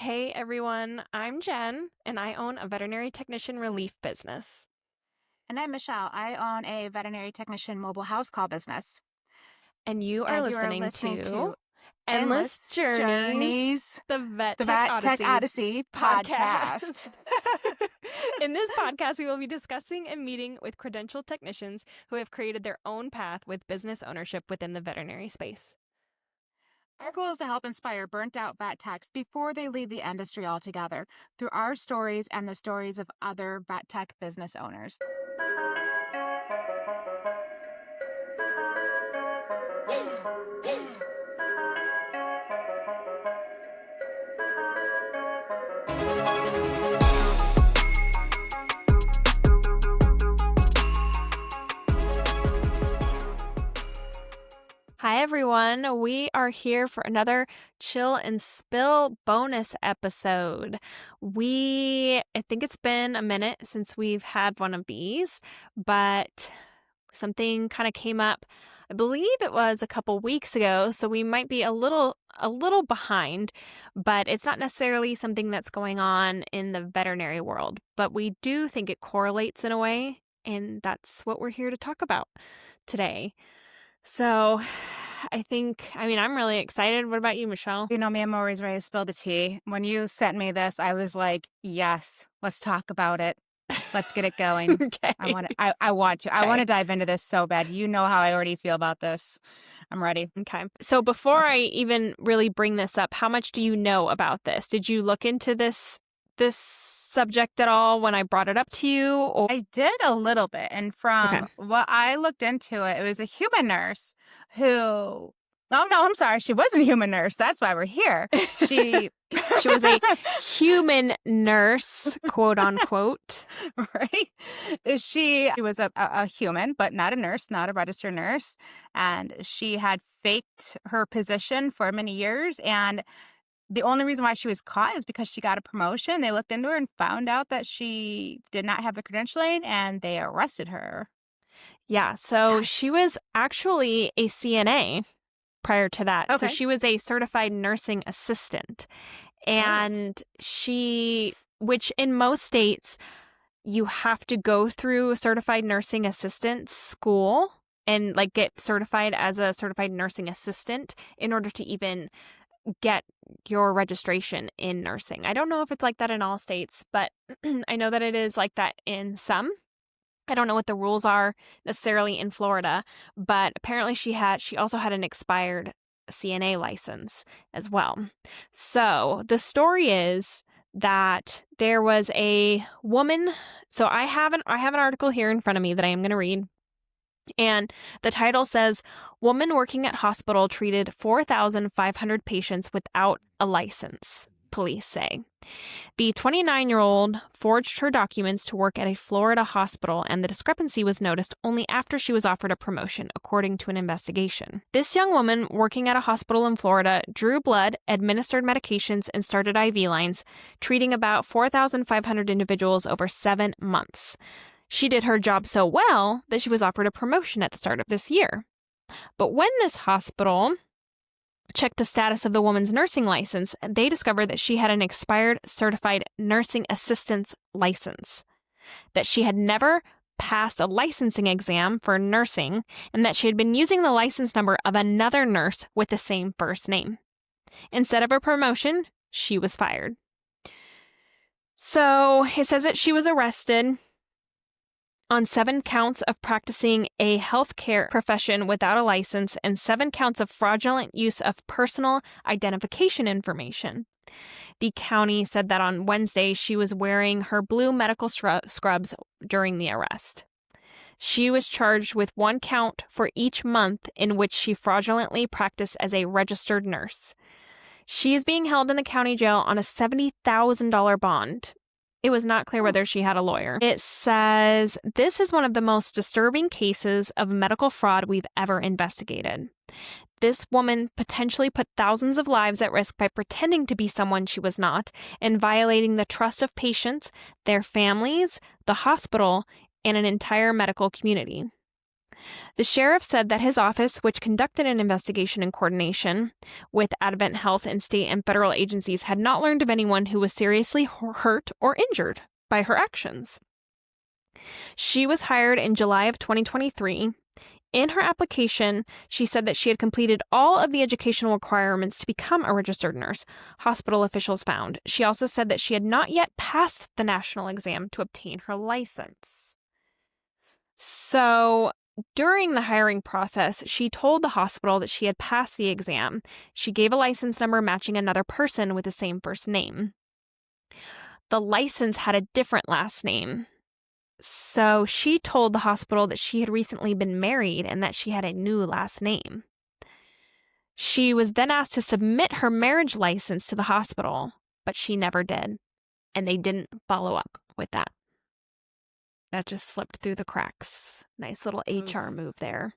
Hey everyone, I'm Jen, and I own a veterinary technician relief business. And I'm Michelle. I own a veterinary technician mobile house call business. And you are And you are listening listening to to Endless Endless Journeys, Journeys, the Vet the Tech Vet Tech Odyssey Odyssey podcast. podcast. In this podcast, we will be discussing and meeting with credentialed technicians who have created their own path with business ownership within the veterinary space. Our goal is to help inspire burnt out vet techs before they leave the industry altogether through our stories and the stories of other vet tech business owners. Hi everyone, we are here for another Chill and Spill bonus episode. I think it's been a minute since we've had one of these, but something kind of came up. I believe it was a couple weeks ago, so we might be a little behind, but it's not necessarily something that's going on in the veterinary world, but we do think it correlates in a way, and that's what we're here to talk about today. So I'm really excited. What about you, Michelle? You know me, I'm always ready to spill the tea. When you sent me this, I was like, yes, let's talk about it. Let's get it going. Okay. I want to. I want to. I want Okay. to dive into this so bad. You know how I already feel about this. I'm ready. Okay. So before Okay. I even really bring this up, how much do you know about this? Did you look into this subject at all when I brought it up to you? Or I did a little bit, and okay. from what I looked into it, it was a human nurse who. Oh no, I'm sorry. She wasn't a human nurse. That's why we're here. She. She was a human nurse, quote unquote. Right? She was a human, but not a nurse, not a registered nurse. And she had faked her position for many years. And the only reason why she was caught is because she got a promotion. They looked into her and found out that she did not have the credentialing, and they arrested her. Yeah. So she Yes. was actually a CNA prior to that. So Okay. she was a certified nursing assistant. Oh. And which in most states, you have to go through a certified nursing assistant school and like get certified as a certified nursing assistant in order to even get your registration in nursing. I don't know if it's like that in all states, but I know that it is like that in some. I don't know what the rules are necessarily in Florida, but apparently she also had an expired CNA license as well. So the story is that there was a woman. So I have an article here in front of me that I am going to read. And the title says, Woman working at hospital treated 4,500 patients without a license, police say. The 29-year-old forged her documents to work at a Florida hospital, and the discrepancy was noticed only after she was offered a promotion, according to an investigation. This young woman working at a hospital in Florida drew blood, administered medications, and started IV lines, treating about 4,500 individuals over 7 months. She did her job so well that she was offered a promotion at the start of this year. But when this hospital checked the status of the woman's nursing license, they discovered that she had an expired certified nursing assistant's license, that she had never passed a licensing exam for nursing, and that she had been using the license number of another nurse with the same first name. Instead of a promotion, she was fired. So it says that she was arrested on 7 counts of practicing a healthcare profession without a license and 7 counts of fraudulent use of personal identification information. The county said that on Wednesday she was wearing her blue medical scrubs during the arrest. She was charged with 1 count for each month in which she fraudulently practiced as a registered nurse. She is being held in the county jail on a $70,000 bond. It was not clear whether she had a lawyer. It says, this is one of the most disturbing cases of medical fraud we've ever investigated. This woman potentially put thousands of lives at risk by pretending to be someone she was not and violating the trust of patients, their families, the hospital, and an entire medical community. The sheriff said that his office, which conducted an investigation in coordination with Advent Health and state and federal agencies, had not learned of anyone who was seriously hurt or injured by her actions. She was hired in July of 2023. In her application, she said that she had completed all of the educational requirements to become a registered nurse, hospital officials found. She also said that she had not yet passed the national exam to obtain her license. So, during the hiring process, she told the hospital that she had passed the exam. She gave a license number matching another person with the same first name. The license had a different last name. So she told the hospital that she had recently been married and that she had a new last name. She was then asked to submit her marriage license to the hospital, but she never did. And they didn't follow up with that. That just slipped through the cracks. Nice little HR move there.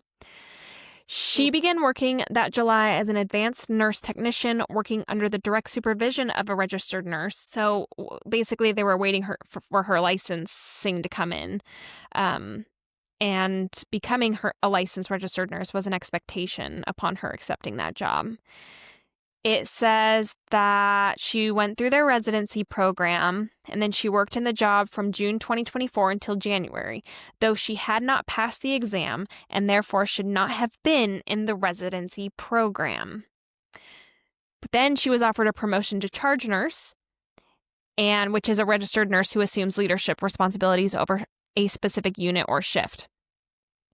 She began working that July as an advanced nurse technician, working under the direct supervision of a registered nurse. So basically, they were waiting for her licensing to come in. And becoming a licensed registered nurse was an expectation upon her accepting that job. It says that she went through their residency program, and then she worked in the job from June 2024 until January, though she had not passed the exam and therefore should not have been in the residency program. But then she was offered a promotion to charge nurse, and which is a registered nurse who assumes leadership responsibilities over a specific unit or shift.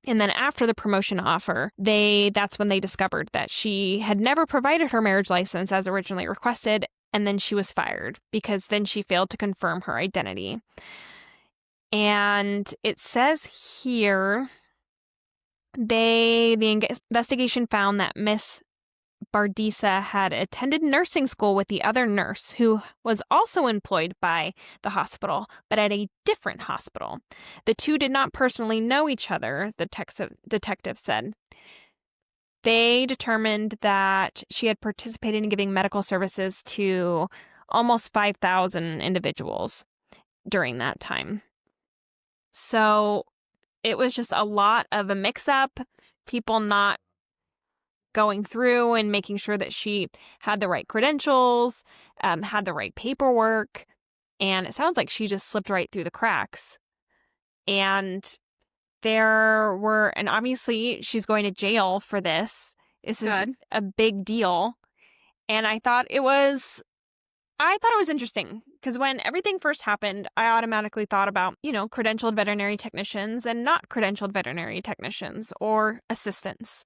And then after the promotion offer, that's when they discovered that she had never provided her marriage license as originally requested, and then she was fired because then she failed to confirm her identity. And it says here, the investigation found that Miss Bardisa had attended nursing school with the other nurse who was also employed by the hospital, but at a different hospital. The two did not personally know each other, the detective said. They determined that she had participated in giving medical services to almost 5,000 individuals during that time. So it was just a lot of a mix-up, people not going through and making sure that she had the right credentials, had the right paperwork, and it sounds like she just slipped right through the cracks. And and obviously she's going to jail for this. This is a big deal. And I thought it was interesting because when everything first happened, I automatically thought about, credentialed veterinary technicians and not credentialed veterinary technicians or assistants.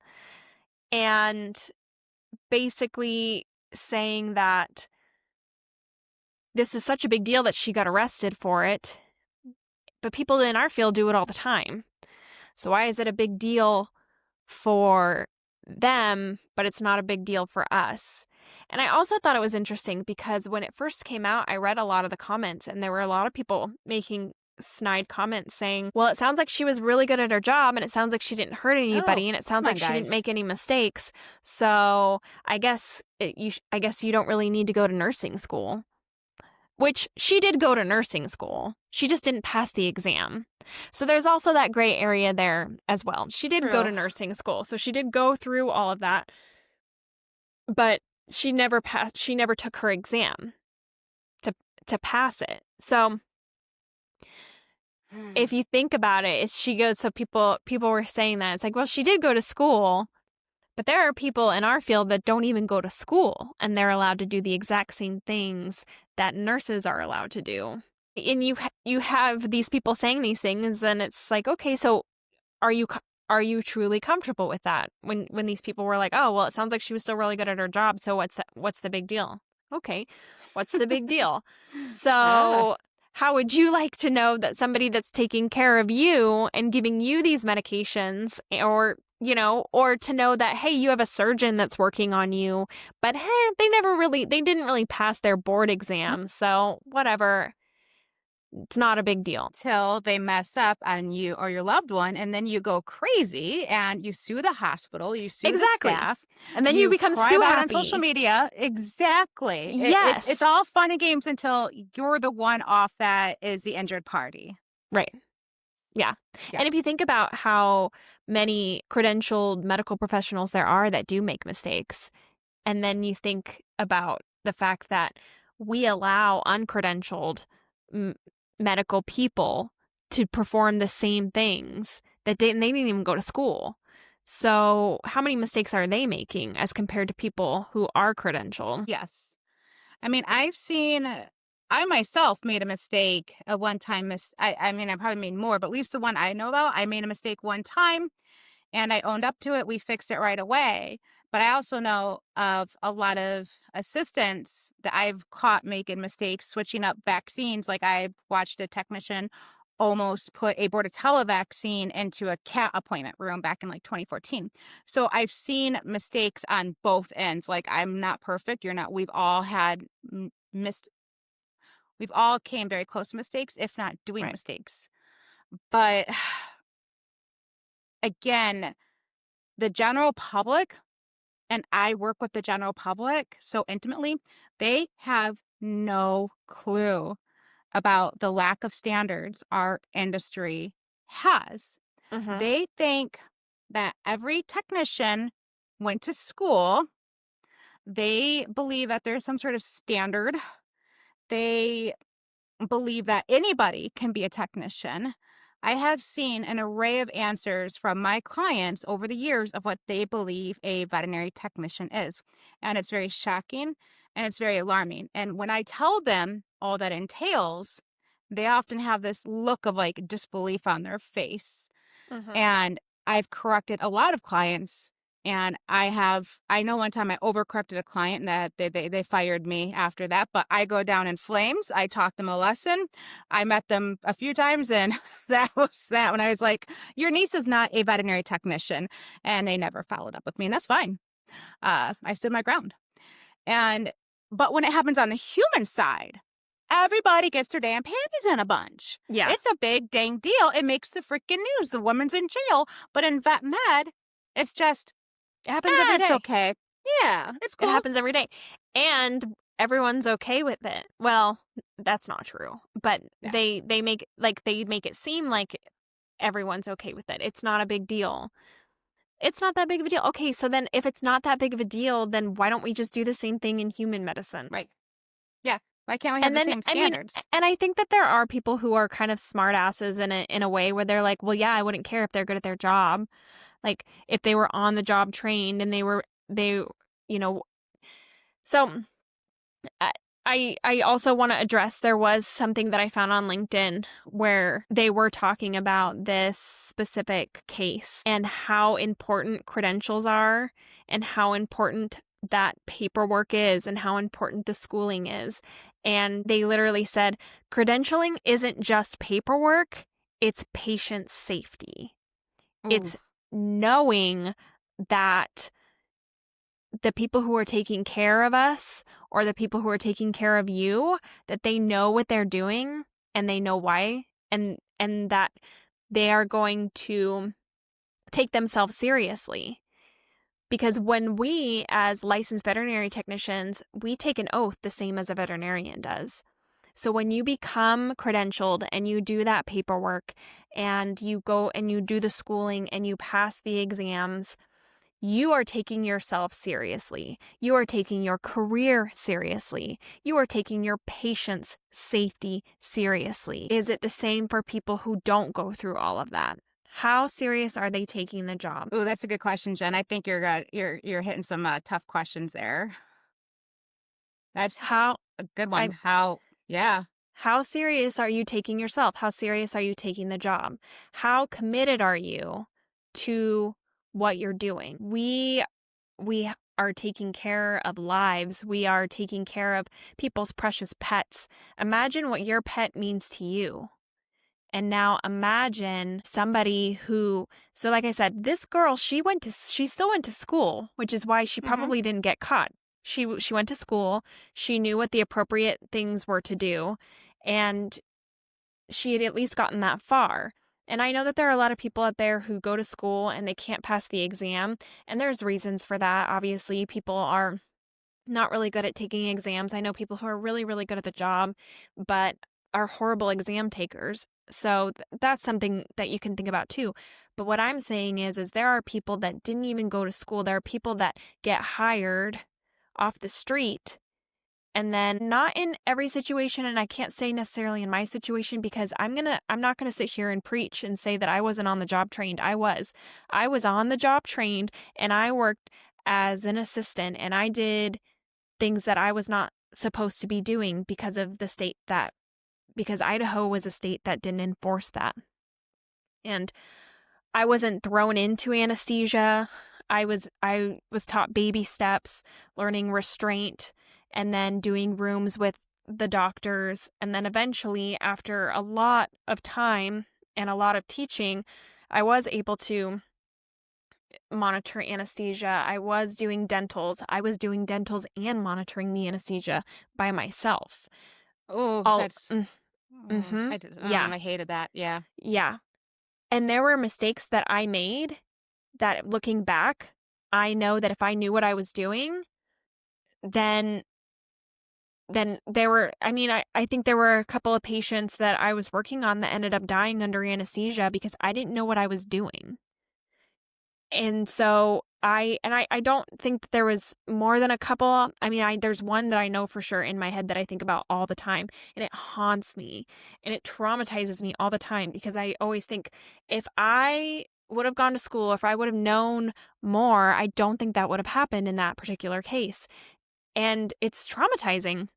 And basically saying that this is such a big deal that she got arrested for it, but people in our field do it all the time. So why is it a big deal for them, but it's not a big deal for us? And I also thought it was interesting because when it first came out, I read a lot of the comments, and there were a lot of people making snide comments saying, well, it sounds like she was really good at her job, and it sounds like she didn't hurt anybody, and it sounds like she didn't make any mistakes. So I guess you don't really need to go to nursing school. Which she did go to nursing school. She just didn't pass the exam. So there's also that gray area there as well. She did go to nursing school, so she did go through all of that, but she never took her exam to pass it. So if you think about it, she goes, so people were saying that. It's like, well, she did go to school, but there are people in our field that don't even go to school, and they're allowed to do the exact same things that nurses are allowed to do. And you have these people saying these things, and it's like, okay, so are you truly comfortable with that? When these people were like, oh, well, it sounds like she was still really good at her job, so what's the big deal? Okay, what's the big deal? So how would you like to know that somebody that's taking care of you and giving you these medications, or to know that, hey, you have a surgeon that's working on you, but they didn't really pass their board exam, so whatever. It's not a big deal. Till they mess up on you or your loved one, and then you go crazy and you sue the hospital, you sue the staff, and then you become so happy on social media. Exactly. Yes. It's all fun and games until you're the one off that is the injured party. Right. Yeah. And if you think about how many credentialed medical professionals there are that do make mistakes. And then you think about the fact that we allow uncredentialed m- medical people to perform the same things that they didn't even go to school. So how many mistakes are they making as compared to people who are credentialed? Yes. I mean, I myself made a mistake a one time. I mean, I probably made more, but at least the one I know about, I made a mistake one time and I owned up to it. We fixed it right away. But I also know of a lot of assistants that I've caught making mistakes, switching up vaccines. Like I've watched a technician almost put a Bordetella vaccine into a cat appointment room back in like 2014. So I've seen mistakes on both ends. Like I'm not perfect. You're not. We've all had missed. We've all came very close to mistakes, if not doing Right. mistakes. But again, the general public, and I work with the general public so intimately, they have no clue about the lack of standards our industry has. Mm-hmm. They think that every technician went to school. They believe that there's some sort of standard. They believe that anybody can be a technician. I have seen an array of answers from my clients over the years of what they believe a veterinary technician is. And it's very shocking and it's very alarming. And when I tell them all that entails, they often have this look of like disbelief on their face. Mm-hmm. And I've corrected a lot of clients. And I know one time I overcorrected a client and that they fired me after that, but I go down in flames. I taught them a lesson. I met them a few times and that was that when I was like, your niece is not a veterinary technician. And they never followed up with me. And that's fine. I stood my ground. But when it happens on the human side, everybody gets their damn panties in a bunch. Yeah. It's a big dang deal. It makes the freaking news. The woman's in jail. But in vet med, it's just, It happens every it's day. okay. Yeah, it's cool. It happens every day. And everyone's okay with it. Well, that's not true. But Yeah. they make it seem like everyone's okay with it. It's not a big deal. It's not that big of a deal. Okay, so then if it's not that big of a deal, then why don't we just do the same thing in human medicine? Right. Yeah. Why can't we have And the then, same I mean, standards? and I think that there are people who are kind of smartasses in a way where they're like, well, yeah, I wouldn't care if they're good at their job. Like if they were on the job trained and they, you know, so I I also want to address there was something that I found on LinkedIn where they were talking about this specific case and how important credentials are and how important that paperwork is and how important the schooling is. And they literally said credentialing isn't just paperwork, it's patient safety. Ooh. It's knowing that the people who are taking care of us or the people who are taking care of you, that they know what they're doing and they know why, and that they are going to take themselves seriously. Because when we, as licensed veterinary technicians, we take an oath the same as a veterinarian does. So when you become credentialed and you do that paperwork and you go and you do the schooling and you pass the exams, you are taking yourself seriously. You are taking your career seriously. You are taking your patient's safety seriously. Is it the same for people who don't go through all of that? How serious are they taking the job? Ooh, that's a good question, Jen. I think you're hitting some tough questions there. That's How a good I one. Yeah. how serious are you taking yourself? How serious are you taking the job? How committed are you to what you're doing? We are taking care of lives. We are taking care of people's precious pets. Imagine what your pet means to you. And now imagine somebody who, so like I said, this girl, she still went to school, which is why she Mm-hmm. probably didn't get caught. She went to school. She knew what the appropriate things were to do. And she had at least gotten that far. And I know that there are a lot of people out there who go to school and they can't pass the exam. And there's reasons for that. Obviously, people are not really good at taking exams. I know people who are really, really good at the job, but are horrible exam takers. So that's something that you can think about too. But what I'm saying is there are people that didn't even go to school. There are people that get hired off the street. And then not in every situation, and I can't say necessarily in my situation because I'm not gonna sit here and preach and say that I wasn't on the job trained. I was. I was on the job trained and I worked as an assistant and I did things that I was not supposed to be doing because of the state that because Idaho was a state that didn't enforce that. And I wasn't thrown into anesthesia. I was taught baby steps, learning restraint, and then doing rooms with the doctors. And then eventually, after a lot of time and a lot of teaching, I was able to monitor anesthesia. I was doing dentals. I was doing dentals and monitoring the anesthesia by myself. Oh, All that's. mm-hmm. Yeah. I hated that. Yeah. Yeah. And there were mistakes that I made that looking back, I know that if I knew what I was doing, then there were, I think there were a couple of patients that I was working on that ended up dying under anesthesia because I didn't know what I was doing. And so I don't think that there was more than a couple. There's one that I know for sure in my head that I think about all the time, and it haunts me and it traumatizes me all the time because I always think if I would have gone to school, if I would have known more, I don't think that would have happened in that particular case. And it's traumatizing.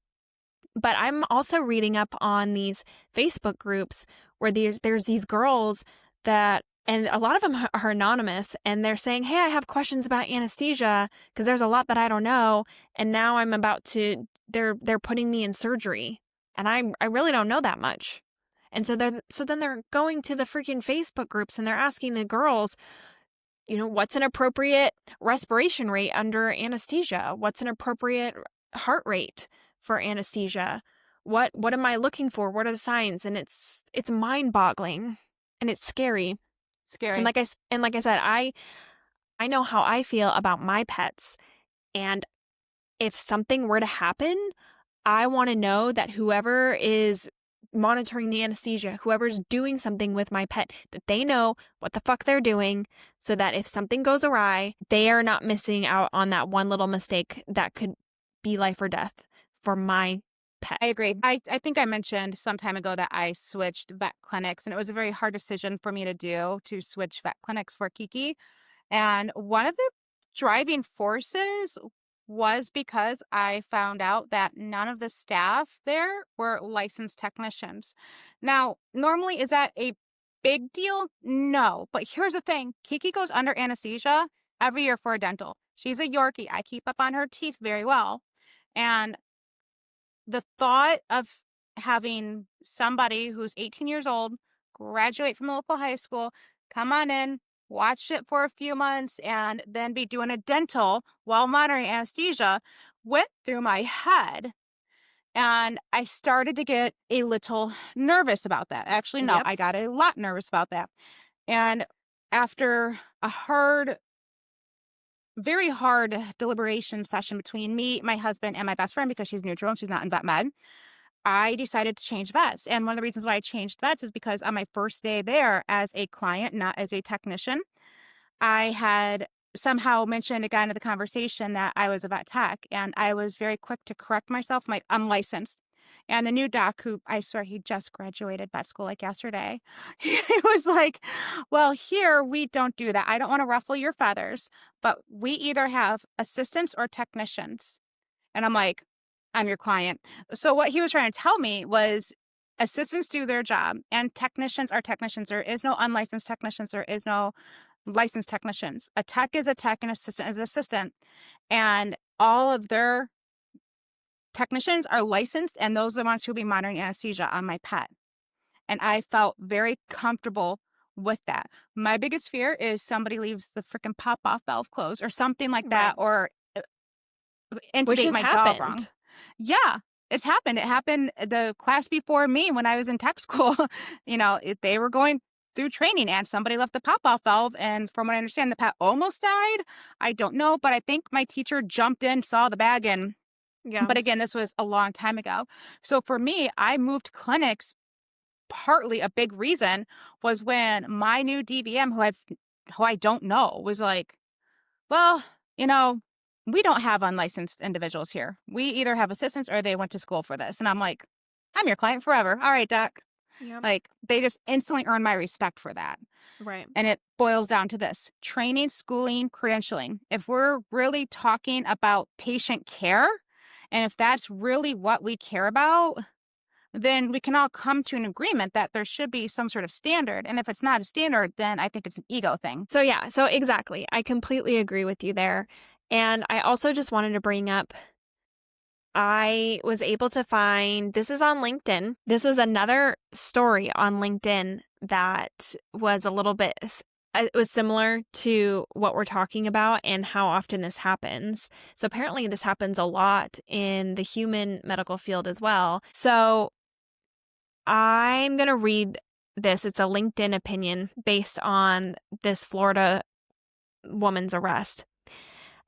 But I'm also reading up on these Facebook groups where there's these girls that, and a lot of them are anonymous, and they're saying, hey, I have questions about anesthesia because there's a lot that I don't know. And now I'm about to, they're putting me in surgery. And I really don't know that much. And so then they're going to the freaking Facebook groups and they're asking the girls, what's an appropriate respiration rate under anesthesia? What's an appropriate heart rate for anesthesia? What am I looking for? What are the signs? And it's mind-boggling and it's scary. Scary. And like I said, I know how I feel about my pets. And if something were to happen, I want to know that whoever is monitoring the anesthesia, whoever's doing something with my pet, that they know what the fuck they're doing so that if something goes awry, they are not missing out on that one little mistake that could be life or death for my pet. I agree. I think I mentioned some time ago that I switched vet clinics, and it was a very hard decision for me to do to switch vet clinics for Kiki. And one of the driving forces was because I found out that none of the staff there were licensed technicians. Now, normally, is that a big deal? No. But here's the thing. Kiki goes under anesthesia every year for a dental. She's a Yorkie. I keep up on her teeth very well. And the thought of having somebody who's 18 years old graduate from a local high school, come on in, watch it for a few months, and then be doing a dental while monitoring anesthesia went through my head. And I started to get a little nervous about that. Actually, no, Yep. I got a lot nervous about that. And after a very hard deliberation session between me, my husband, and my best friend, because she's neutral and she's not in vet med, I decided to change vets. And one of the reasons why I changed vets is because on my first day there as a client, not as a technician, I had somehow mentioned again in the conversation that I was a vet tech. And I was very quick to correct myself. I'm like, I'm licensed. And the new doc, who I swear he just graduated vet school like yesterday, he was like, well, here we don't do that. I don't want to ruffle your feathers, but we either have assistants or technicians. And I'm like, I'm your client. So what he was trying to tell me was assistants do their job and technicians are technicians. There is no unlicensed technicians. There is no licensed technicians. A tech is a tech and assistant is an assistant. And all of their technicians are licensed, and those are the ones who will be monitoring anesthesia on my pet. And I felt very comfortable with that. My biggest fear is somebody leaves the freaking pop-off valve closed or something like that, or Which intubate has my dog wrong. happened. Yeah, it's happened. It happened the class before me when I was in tech school. They were going through training and somebody left the pop-off valve. And from what I understand, the pet almost died. I don't know, but I think my teacher jumped in, saw the bag, and Yeah. but again, this was a long time ago. So for me, I moved clinics partly a big reason was when my new DVM, who I don't know, was like, well, you know, we don't have unlicensed individuals here. We either have assistants or they went to school for this. And I'm like, I'm your client forever. All right, doc. Yep. Like, they just instantly earned my respect for that. Right. And it boils down to this: training, schooling, credentialing. If we're really talking about patient care, and if that's really what we care about, then we can all come to an agreement that there should be some sort of standard. And if it's not a standard, then I think it's an ego thing. So yeah, so exactly. I completely agree with you there. And I also just wanted to bring up, I was able to find, this is on LinkedIn. This was another story on LinkedIn that was a little bit, it was similar to what we're talking about and how often this happens. So apparently this happens a lot in the human medical field as well. So I'm going to read this. It's a LinkedIn opinion based on this Florida woman's arrest.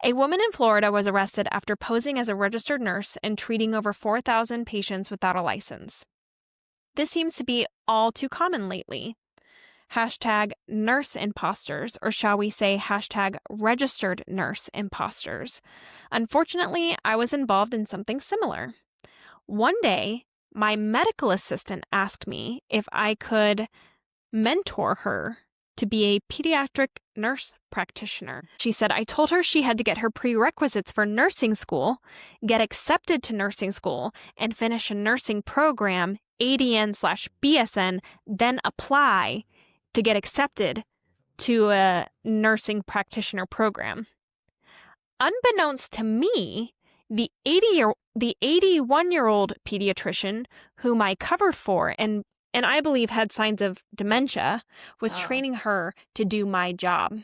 A woman in Florida was arrested after posing as a registered nurse and treating over 4,000 patients without a license. This seems to be all too common lately. Hashtag nurse imposters, or shall we say hashtag registered nurse imposters. Unfortunately, I was involved in something similar. One day, my medical assistant asked me if I could mentor her to be a pediatric nurse practitioner. She said I told her she had to get her prerequisites for nursing school, get accepted to nursing school, and finish a nursing program, ADN/BSN, then apply to get accepted to a nursing practitioner program. Unbeknownst to me, the 81-year-old pediatrician whom I covered for and I believe had signs of dementia was training her to do my job.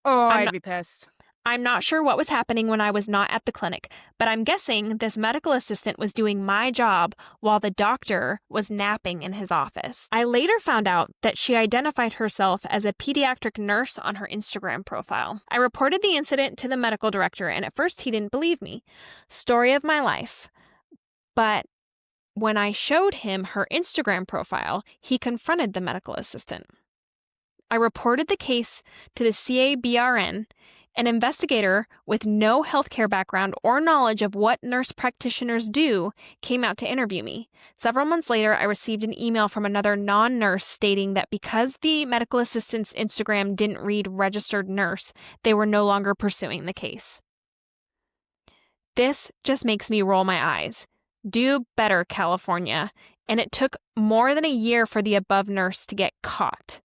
Oh, I'd be pissed. I'm not sure what was happening when I was not at the clinic, but I'm guessing this medical assistant was doing my job while the doctor was napping in his office. I later found out that she identified herself as a pediatric nurse on her Instagram profile. I reported the incident to the medical director, and at first he didn't believe me. Story of my life. But when I showed him her Instagram profile, he confronted the medical assistant. I reported the case to the CABRN. An investigator with no healthcare background or knowledge of what nurse practitioners do came out to interview me. Several months later, I received an email from another non-nurse stating that because the medical assistant's Instagram didn't read registered nurse, they were no longer pursuing the case. This just makes me roll my eyes. Do better, California. And it took more than a year for the above nurse to get caught.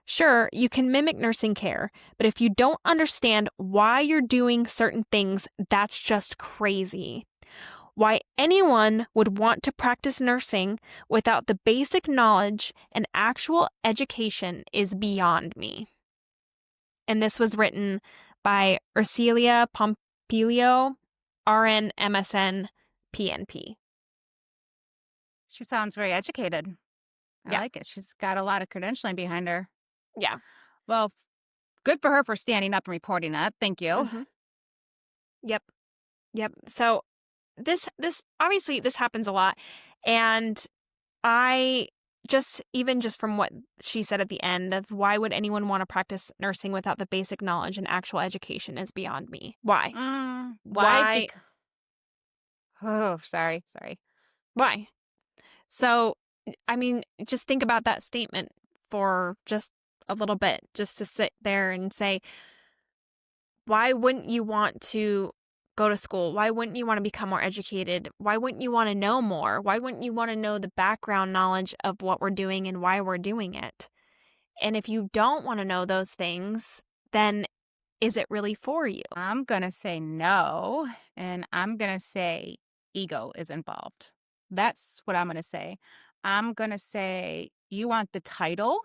Sure, you can mimic nursing care, but if you don't understand why you're doing certain things, that's just crazy. Why anyone would want to practice nursing without the basic knowledge and actual education is beyond me. And this was written by Ursilia Pompilio, RN MSN PNP. She sounds very educated. I like it. She's got a lot of credentialing behind her. Yeah. Well, good for her for standing up and reporting that. Thank you. Mm-hmm. Yep. So this obviously this happens a lot, and I just from what she said at the end of why would anyone want to practice nursing without the basic knowledge and actual education is beyond me. Why? Why? Oh, sorry. Why? So, I mean, just think about that statement for just a little bit, just to sit there and say, why wouldn't you want to go to school? Why wouldn't you want to become more educated? Why wouldn't you want to know more? Why wouldn't you want to know the background knowledge of what we're doing and why we're doing it? And if you don't want to know those things, then is it really for you? I'm going to say no, and I'm going to say ego is involved. That's what I'm going to say. I'm going to say you want the title,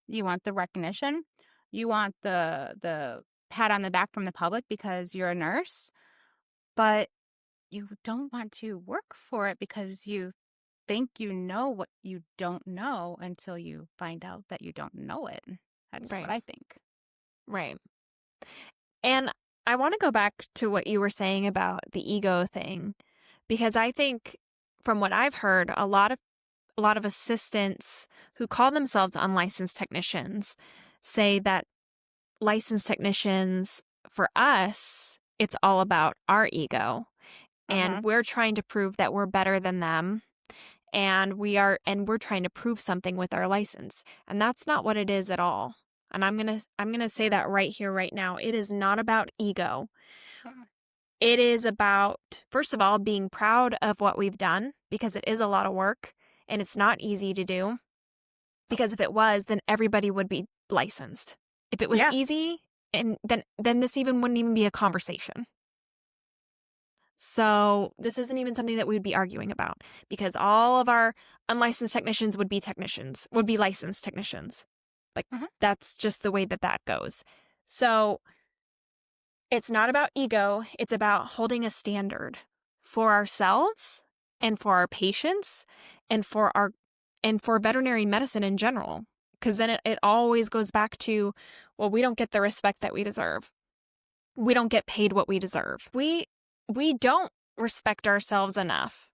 you want the recognition, you want the pat on the back from the public because you're a nurse, but you don't want to work for it because you think you know what you don't know until you find out that you don't know it. That's what I think. Right. And I want to go back to what you were saying about the ego thing, because I think from what I've heard, a lot of assistants who call themselves unlicensed technicians say that licensed technicians, for us, it's all about our ego. And Mhm. we're trying to prove that we're better than them. And we're trying to prove something with our license. And that's not what it is at all. And I'm gonna say that right here, right now. It is not about ego. It is about, first of all, being proud of what we've done, because it is a lot of work and it's not easy to do. Because if it was, then everybody would be licensed. If it was Yeah. easy, and then this even wouldn't even be a conversation. So this isn't even something that we would be arguing about, because all of our unlicensed technicians would be licensed technicians. Like, Mhm. that's just the way that that goes. So it's not about ego. It's about holding a standard for ourselves and for our patients and for veterinary medicine in general. Because then it always goes back to, well, we don't get the respect that we deserve. We don't get paid what we deserve. We don't respect ourselves enough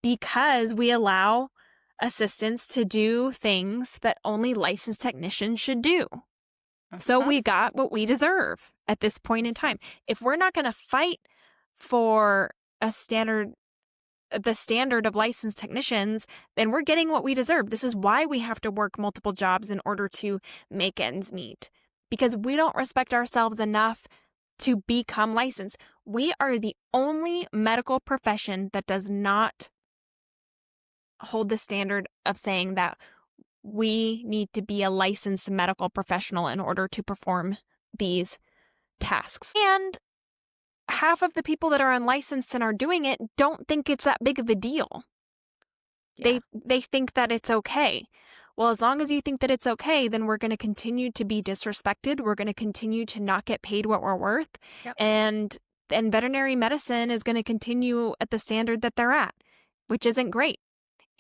because we allow assistants to do things that only licensed technicians should do. So Mhm. we got what we deserve at this point in time. If we're not going to fight for the standard of licensed technicians, then we're getting what we deserve. This is why we have to work multiple jobs in order to make ends meet, because we don't respect ourselves enough to become licensed. We are the only medical profession that does not hold the standard of saying that we need to be a licensed medical professional in order to perform these tasks. And half of the people that are unlicensed and are doing it don't think it's that big of a deal. Yeah. They think that it's okay. Well, as long as you think that it's okay, then we're going to continue to be disrespected. We're going to continue to not get paid what we're worth. Yep. And veterinary medicine is going to continue at the standard that they're at, which isn't great.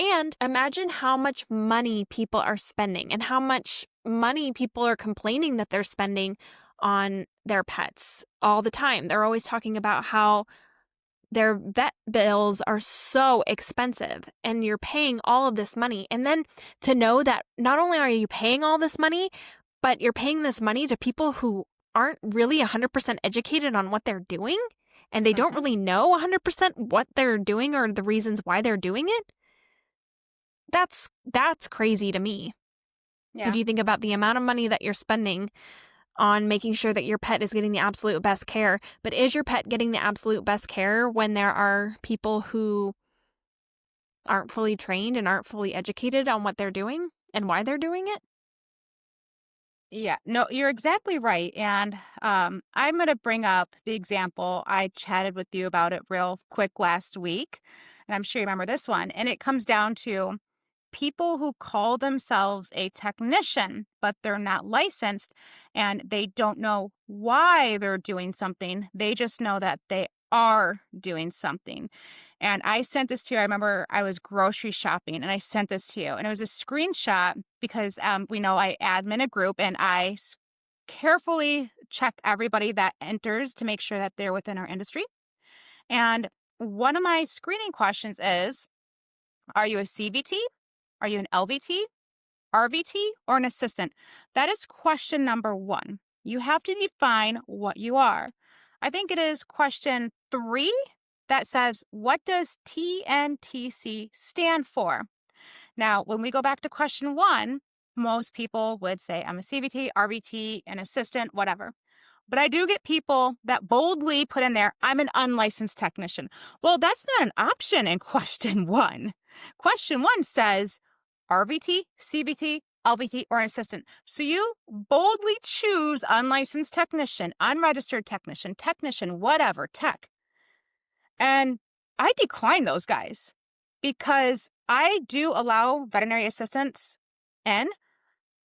And imagine how much money people are spending and how much money people are complaining that they're spending on their pets all the time. They're always talking about how their vet bills are so expensive and you're paying all of this money. And then to know that not only are you paying all this money, but you're paying this money to people who aren't really 100% educated on what they're doing, and they don't Mhm. really know 100% what they're doing or the reasons why they're doing it. That's crazy to me. If Yeah. you think about the amount of money that you're spending on making sure that your pet is getting the absolute best care. But is your pet getting the absolute best care when there are people who aren't fully trained and aren't fully educated on what they're doing and why they're doing it? Yeah, no, you're exactly right. And I'm going to bring up the example. I chatted with you about it real quick last week, and I'm sure you remember this one. And it comes down to people who call themselves a technician, but they're not licensed and they don't know why they're doing something. They just know that they are doing something. And I sent this to you. I remember I was grocery shopping and I sent this to you. And it was a screenshot because we know I admin a group and carefully check everybody that enters to make sure that they're within our industry. And one of my screening questions is, are you a CVT? Are you an LVT, RVT, or an assistant? That is question number one. You have to define what you are. I think it is question 3 that says, what does TNTC stand for? Now, when we go back to question 1, most people would say, I'm a CVT, RVT, an assistant, whatever. But I do get people that boldly put in there, I'm an unlicensed technician. Well, that's not an option in question 1. Question 1 says RVT, CVT, LVT, or an assistant. So you boldly choose unlicensed technician, unregistered technician, whatever, tech. And I decline those guys because I do allow veterinary assistants in,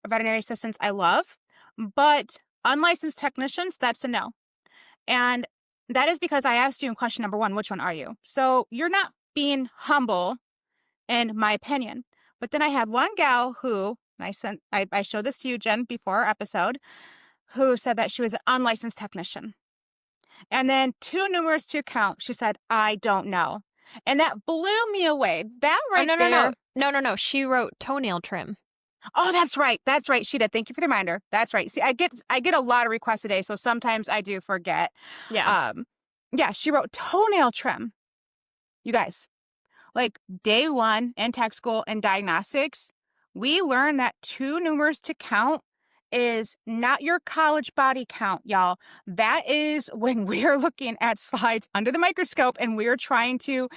veterinary assistants I love, but unlicensed technicians, that's a no. And that is because I asked you in question number 1, which one are you? So you're not being humble, in my opinion. But then I had one gal who I showed this to you, Jen, before our episode, who said that she was an unlicensed technician. And then too numerous to count, she said, I don't know. And that blew me away. That Oh, right no, no, no. there. No, no, no. She wrote toenail trim. Oh, that's right. That's right. She did. Thank you for the reminder. That's right. See, I get a lot of requests a day, so sometimes I do forget. Yeah. Um, yeah, she wrote toenail trim. You guys, like day one in tech school and diagnostics, we learned that two numbers to count is not your college body count, y'all. That is when we are looking at slides under the microscope and we're trying to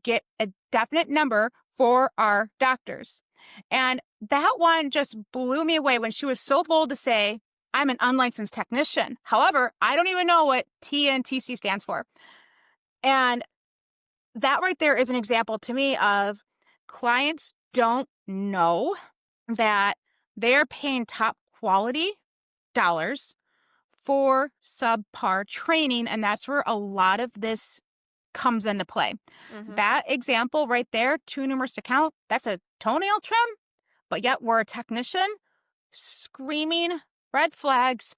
get a definite number for our doctors. And that one just blew me away when she was so bold to say, I'm an unlicensed technician. However, I don't even know what TNTC stands for. And that right there is an example to me of clients don't know that they're paying top quality dollars for subpar training. And that's where a lot of this comes into play. Mm-hmm. That example right there, two numbers to count, that's a toenail trim, but yet we're a technician screaming red flags.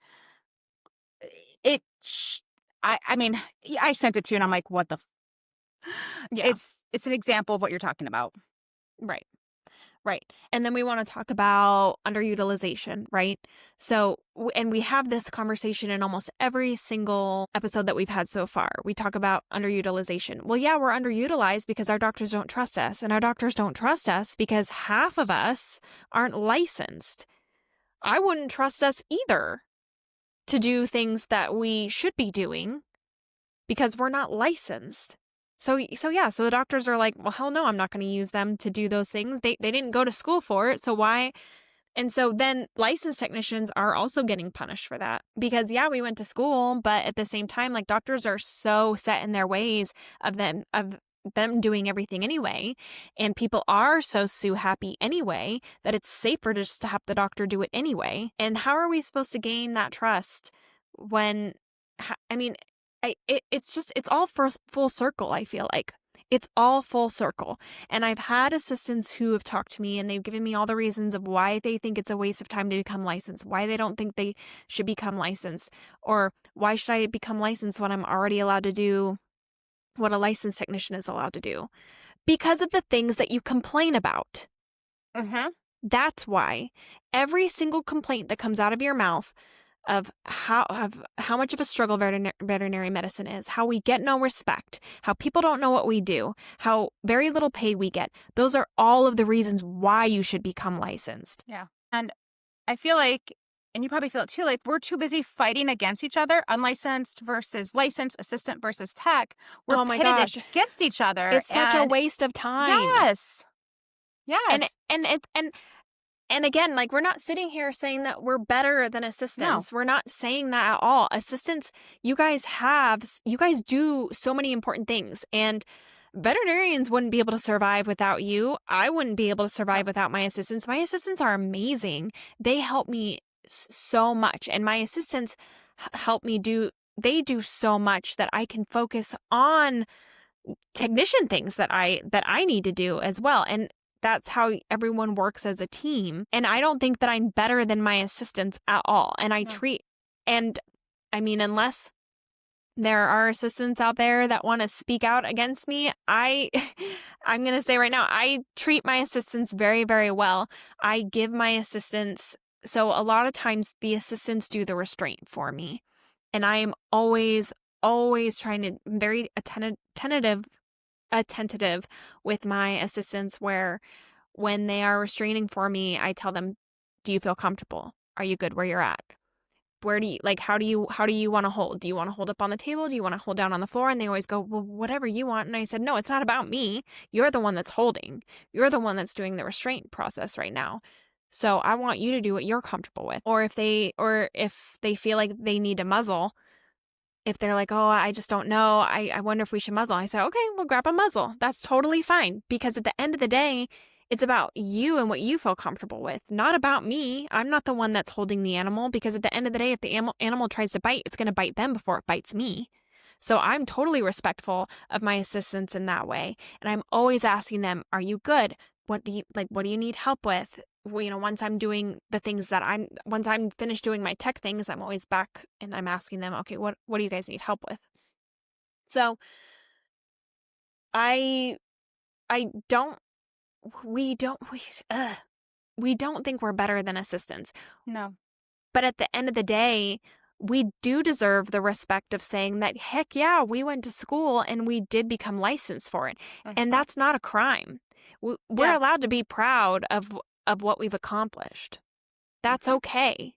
It, I mean, I sent it to you and I'm like, what the Yeah. It's an example of what you're talking about. Right. Right. And then we want to talk about underutilization, right? So, and we have this conversation in almost every single episode that we've had so far. We talk about underutilization. Well, yeah, we're underutilized because our doctors don't trust us. And our doctors don't trust us because half of us aren't licensed. I wouldn't trust us either to do things that we should be doing because we're not licensed. So the doctors are like, well, hell no, I'm not going to use them to do those things. They didn't go to school for it. So why? And so then licensed technicians are also getting punished for that because, yeah, we went to school, but at the same time, like doctors are so set in their ways of them doing everything anyway. And people are so sue happy anyway that it's safer just to have the doctor do it anyway. And how are we supposed to gain that trust when, I mean, it's all full circle. I feel like it's all full circle. And I've had assistants who have talked to me and they've given me all the reasons of why they think it's a waste of time to become licensed, why they don't think they should become licensed, or why should I become licensed when I'm already allowed to do what a licensed technician is allowed to do? Because of the things that you complain about. Mm-hmm. That's why every single complaint that comes out of your mouth of how much of a struggle veterinary medicine is, how we get no respect, how people don't know what we do, how very little pay we get. Those are all of the reasons why you should become licensed. Yeah. And I feel like, and you probably feel it too, like we're too busy fighting against each other, unlicensed versus licensed, assistant versus tech. We're Oh my pitted gosh. against each other. It's such a waste of time. Yes. Yes. And again, like we're not sitting here saying that we're better than assistants. No. We're not saying that at all. Assistants, you guys do so many important things, and veterinarians wouldn't be able to survive without you. I wouldn't be able to survive without my assistants. My assistants are amazing. They help me so much, and my assistants help me they do so much that I can focus on technician things that I need to do as well. And that's how everyone works as a team. And I don't think that I'm better than my assistants at all. And I mean, unless there are assistants out there that want to speak out against me, I'm going to say right now, I treat my assistants very, very well. I give my assistants, so a lot of times the assistants do the restraint for me. And I am always trying to very attentive with my assistants, where when they are restraining for me, I tell them, do you feel comfortable? Are you good where you're at? How do you want to hold? Do you want to hold up on the table? Do you want to hold down on the floor? And they always go, well, whatever you want. And I said, no, it's not about me. You're the one that's holding. You're the one that's doing the restraint process right now. So I want you to do what you're comfortable with. Or if they feel like they need to muzzle, if they're like, oh, I just don't know, I wonder if we should muzzle. I say, okay, we'll grab a muzzle. That's totally fine. Because at the end of the day, it's about you and what you feel comfortable with, not about me. I'm not the one that's holding the animal, because at the end of the day, if the animal tries to bite, it's going to bite them before it bites me. So I'm totally respectful of my assistants in that way. And I'm always asking them, are you good? What do you need help with? Once I'm doing the things once I'm finished doing my tech things, I'm always back and I'm asking them, okay, what do you guys need help with? So I I don't we don't think we're better than assistants. No. But at the end of the day, we do deserve the respect of saying that, heck yeah, we went to school and we did become licensed for it. And Mhm. that's not a crime. We're Yeah. allowed to be proud of what we've accomplished. That's Mhm. okay.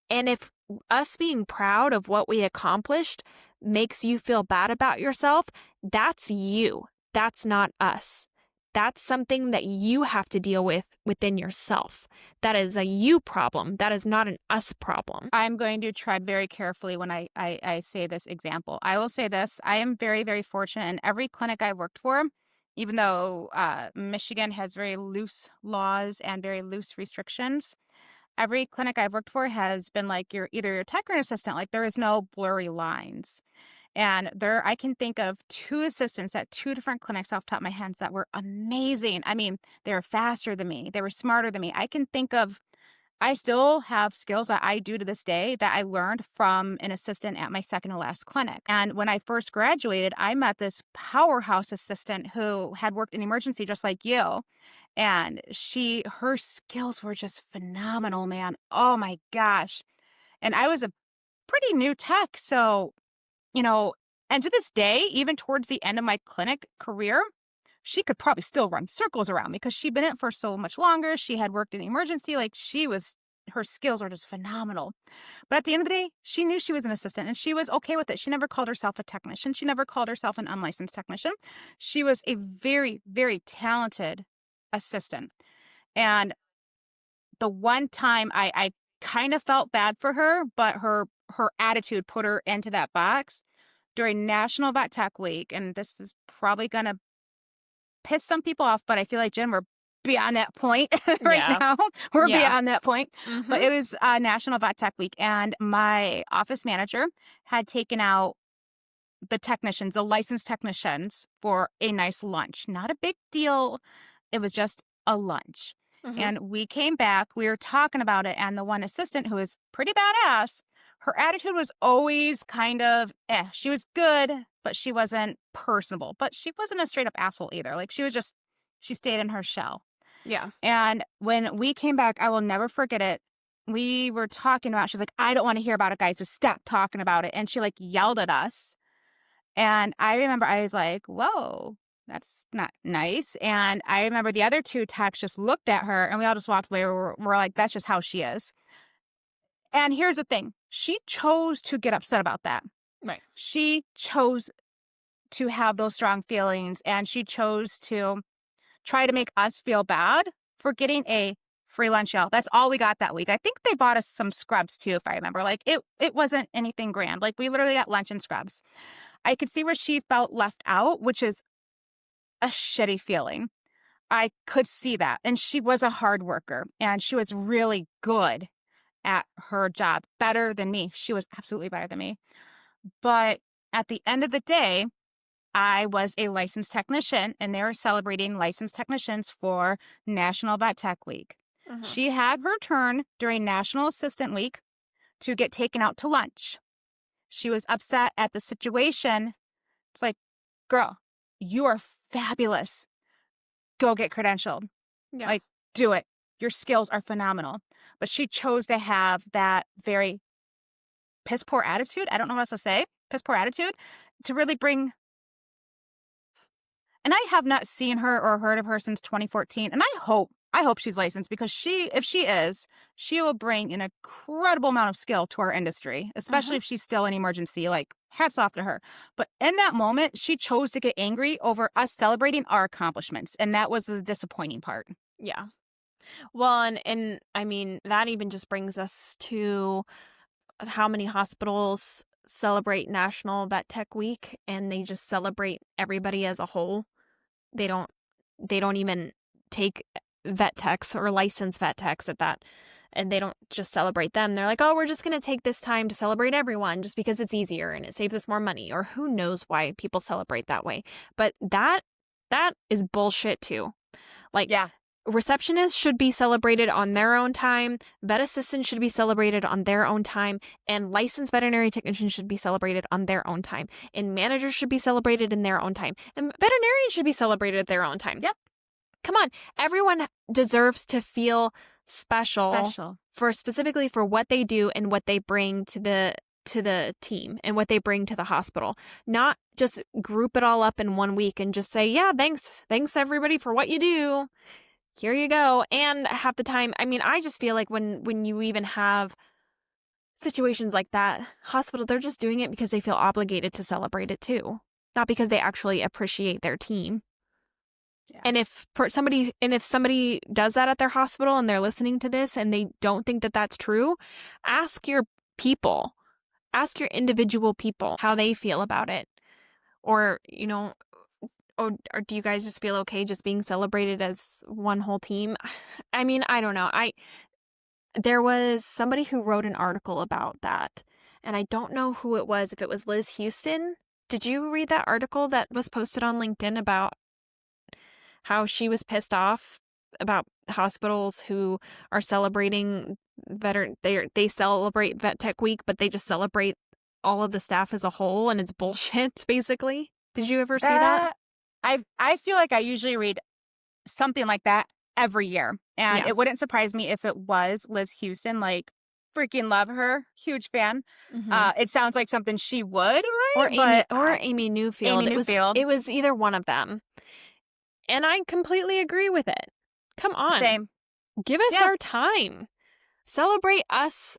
And if us being proud of what we accomplished makes you feel bad about yourself, that's you. That's not us. That's something that you have to deal with within yourself. That is a you problem. That is not an us problem. I'm going to tread very carefully when I say this example. I will say this. I am very, very fortunate in every clinic I've worked for, even though Michigan has very loose laws and very loose restrictions. Every clinic I've worked for has been like you're either a tech or an assistant. Like there is no blurry lines. And there, I can think of 2 assistants at 2 different clinics off the top of my head that were amazing. I mean, they were faster than me. They were smarter than me. I still have skills that I do to this day that I learned from an assistant at my second to last clinic. And when I first graduated, I met this powerhouse assistant who had worked in emergency just like you. And her skills were just phenomenal, man. Oh my gosh. And I was a pretty new tech. So, you know, and to this day, even towards the end of my clinic career, she could probably still run circles around me because she'd been in it for so much longer. She had worked in emergency. Her skills are just phenomenal. But at the end of the day, she knew she was an assistant and she was okay with it. She never called herself a technician. She never called herself an unlicensed technician. She was a very, very talented assistant. And the one time I kind of felt bad for her, but her attitude put her into that box during National Vet Tech Week. And this is probably going to piss some people off, but I feel like, Jen, we're beyond that point right Yeah. now. We're Yeah. beyond that point. Mm-hmm. But it was National Vet Tech Week, and my office manager had taken out the licensed technicians, for a nice lunch. Not a big deal. It was just a lunch. Mm-hmm. And we came back, we were talking about it, and the one assistant who is pretty badass, her attitude was always kind of She was good, but she wasn't personable. But she wasn't a straight up asshole either. Like she stayed in her shell. Yeah. And when we came back, I will never forget it. We were talking about, she's like, I don't want to hear about it, guys. Just stop talking about it. And she like yelled at us. And I remember I was like, whoa, that's not nice. And I remember the other 2 techs just looked at her and we all just walked away. We're like, that's just how she is. And here's the thing. She chose to get upset about that. Right. She chose to have those strong feelings and she chose to try to make us feel bad for getting a free lunch, y'all. That's all we got that week. I think they bought us some scrubs too, if I remember. Like it wasn't anything grand. Like we literally got lunch and scrubs. I could see where she felt left out, which is a shitty feeling. I could see that. And she was a hard worker and she was really good at her job, better than me. She was absolutely better than me. But at the end of the day, I was a licensed technician and they were celebrating licensed technicians for National Vet Tech Week. Mm-hmm. She had her turn during National Assistant Week to get taken out to lunch. She was upset at the situation. It's like, girl, you are fabulous. Go get credentialed. Yeah. Like, do it. Your skills are phenomenal. But she chose to have that very piss poor attitude. I don't know what else to say. Piss poor attitude to really bring. And I have not seen her or heard of her since 2014. And I hope she's licensed because if she is, she will bring an incredible amount of skill to our industry, especially if she's still in emergency. Like, hats off to her. But in that moment, she chose to get angry over us celebrating our accomplishments. And that was the disappointing part. Yeah. Well, and I mean, that even just brings us to how many hospitals celebrate National Vet Tech Week and they just celebrate everybody as a whole. They don't even take vet techs or licensed vet techs at that. And they don't just celebrate them. They're like, oh, we're just going to take this time to celebrate everyone just because it's easier and it saves us more money. Or who knows why people celebrate that way. But that is bullshit too. Like, Yeah. receptionists should be celebrated on their own time, vet assistants should be celebrated on their own time, and licensed veterinary technicians should be celebrated on their own time, and managers should be celebrated in their own time, and veterinarians should be celebrated at their own time. Yep. Come on, everyone deserves to feel special for specifically for what they do and what they bring to the team and what they bring to the hospital. Not just group it all up in one week and just say, yeah, thanks everybody for what you do. Here you go. And half the time, I mean, I just feel like when you even have situations like that, hospital, they're just doing it because they feel obligated to celebrate it too, not because they actually appreciate their team. Yeah. And if somebody does that at their hospital and they're listening to this and they don't think that that's true, ask your people, ask your individual people how they feel about it. Or, or do you guys just feel okay just being celebrated as one whole team? I mean, I don't know. There was somebody who wrote an article about that, and I don't know who it was, if it was Liz Houston. Did you read that article that was posted on LinkedIn about how she was pissed off about hospitals who are celebrating they celebrate Vet Tech Week, but they just celebrate all of the staff as a whole, and it's bullshit, basically? Did you ever see that? I feel like I usually read something like that every year. And it wouldn't surprise me if it was Liz Houston. Like, freaking love her. Huge fan. Mm-hmm. It sounds like something she would, right? Amy Newfield. It was either one of them. And I completely agree with it. Come on. Same. Give us our time. Celebrate us.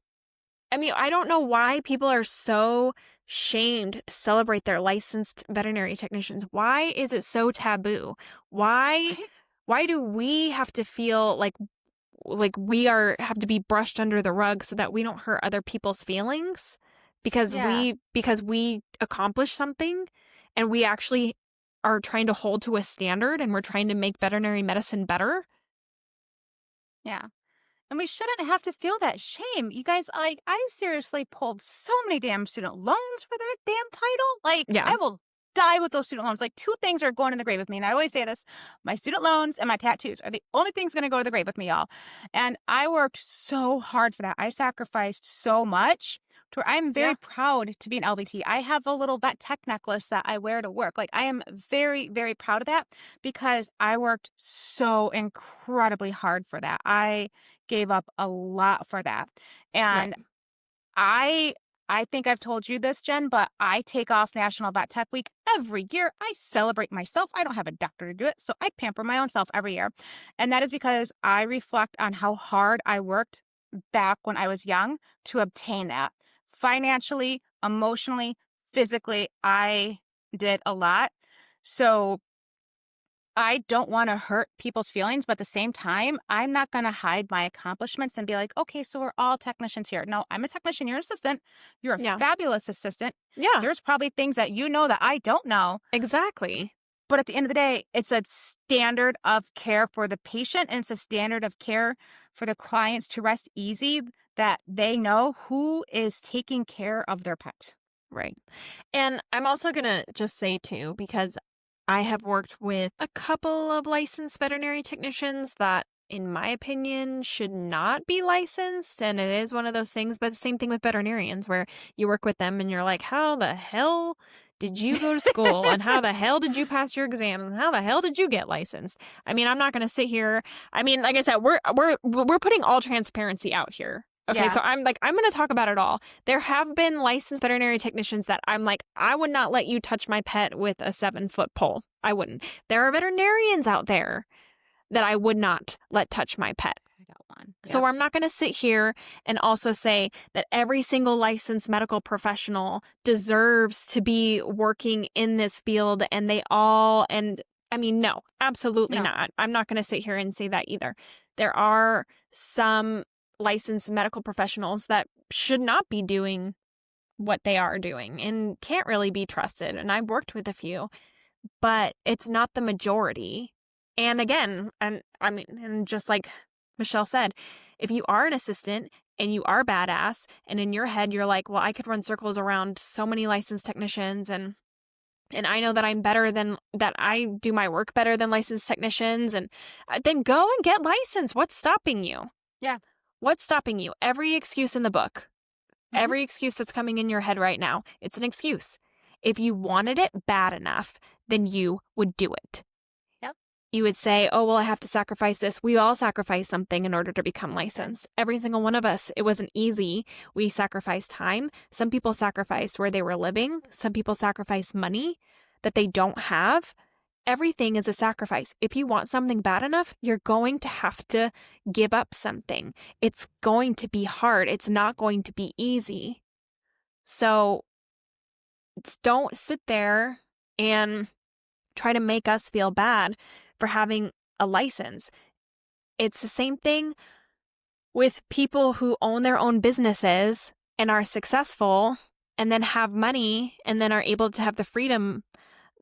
I mean, I don't know why people are so shamed to celebrate their licensed veterinary technicians. Why is it so taboo? Why do we have to feel like we have to be brushed under the rug so that we don't hurt other people's feelings because we accomplished something and we actually are trying to hold to a standard and we're trying to make veterinary medicine better? Yeah. And we shouldn't have to feel that shame. You guys, I seriously pulled so many damn student loans for that damn title. I will die with those student loans. Like, two things are going in the grave with me. And I always say this, my student loans and my tattoos are the only things going to go to the grave with me, y'all. And I worked so hard for that. I sacrificed so much to where I'm very proud to be an LVT. I have a little vet tech necklace that I wear to work. Like, I am very, very proud of that because I worked so incredibly hard for that. I gave up a lot for that. And I think I've told you this, Jen, but I take off National Vet Tech Week every year. I celebrate myself. I don't have a doctor to do it, so I pamper my own self every year. And that is because I reflect on how hard I worked back when I was young to obtain that. Financially, emotionally, physically, I did a lot. So I don't want to hurt people's feelings, but at the same time, I'm not going to hide my accomplishments and be like, okay, so we're all technicians here. No, I'm a technician. You're an assistant. You're a fabulous assistant. Yeah. There's probably things that you know that I don't know. Exactly. But at the end of the day, it's a standard of care for the patient and it's a standard of care for the clients to rest easy that they know who is taking care of their pet. Right. And I'm also going to just say, too, because I have worked with a couple of licensed veterinary technicians that, in my opinion, should not be licensed. And it is one of those things. But the same thing with veterinarians where you work with them and you're like, how the hell did you go to school? And how the hell did you pass your exam? And how the hell did you get licensed? I mean, I'm not going to sit here. I mean, like I said, we're putting all transparency out here. Okay, so I'm going to talk about it all. There have been licensed veterinary technicians that I'm like, I would not let you touch my pet with a 7-foot pole. I wouldn't. There are veterinarians out there that I would not let touch my pet. I got one. So I'm not going to sit here and also say that every single licensed medical professional deserves to be working in this field and I mean, no, absolutely not. I'm not going to sit here and say that either. There are some licensed medical professionals that should not be doing what they are doing and can't really be trusted. And I've worked with a few, but it's not the majority. And again, and just like Michelle said, if you are an assistant and you are badass and in your head you're like, well, I could run circles around so many licensed technicians and and I know that I'm better than that. I do my work better than licensed technicians, and then go and get licensed. What's stopping you? Yeah. What's stopping you? Every excuse in the book, Hmm. every excuse that's coming in your head right now, it's an excuse. If you wanted it bad enough, then you would do it. Yep. You would say, oh, well, I have to sacrifice this. We all sacrifice something in order to become Okay. licensed. Every single one of us. It wasn't easy. We sacrificed time. Some people sacrificed where they were living. Some people sacrificed money that they don't have. Everything is a sacrifice. If you want something bad enough, you're going to have to give up something. It's going to be hard. It's not going to be easy. So don't sit there and try to make us feel bad for having a license. It's the same thing with people who own their own businesses and are successful and then have money and then are able to have the freedom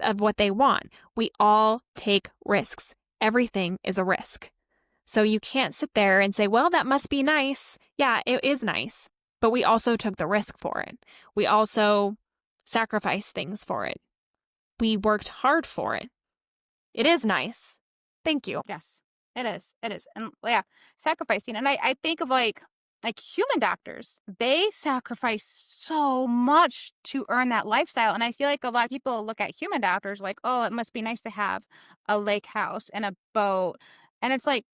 of what they want. We all take risks. Everything is a risk. So you can't sit there and say, well, that must be nice. Yeah, it is nice. But we also took the risk for it. We also sacrificed things for it. We worked hard for it. It is nice. Thank you. Yes, it is. It is. And yeah, sacrificing. And I think of like human doctors, they sacrifice so much to earn that lifestyle. And I feel like a lot of people look at human doctors like, oh, it must be nice to have a lake house and a boat. And it's like,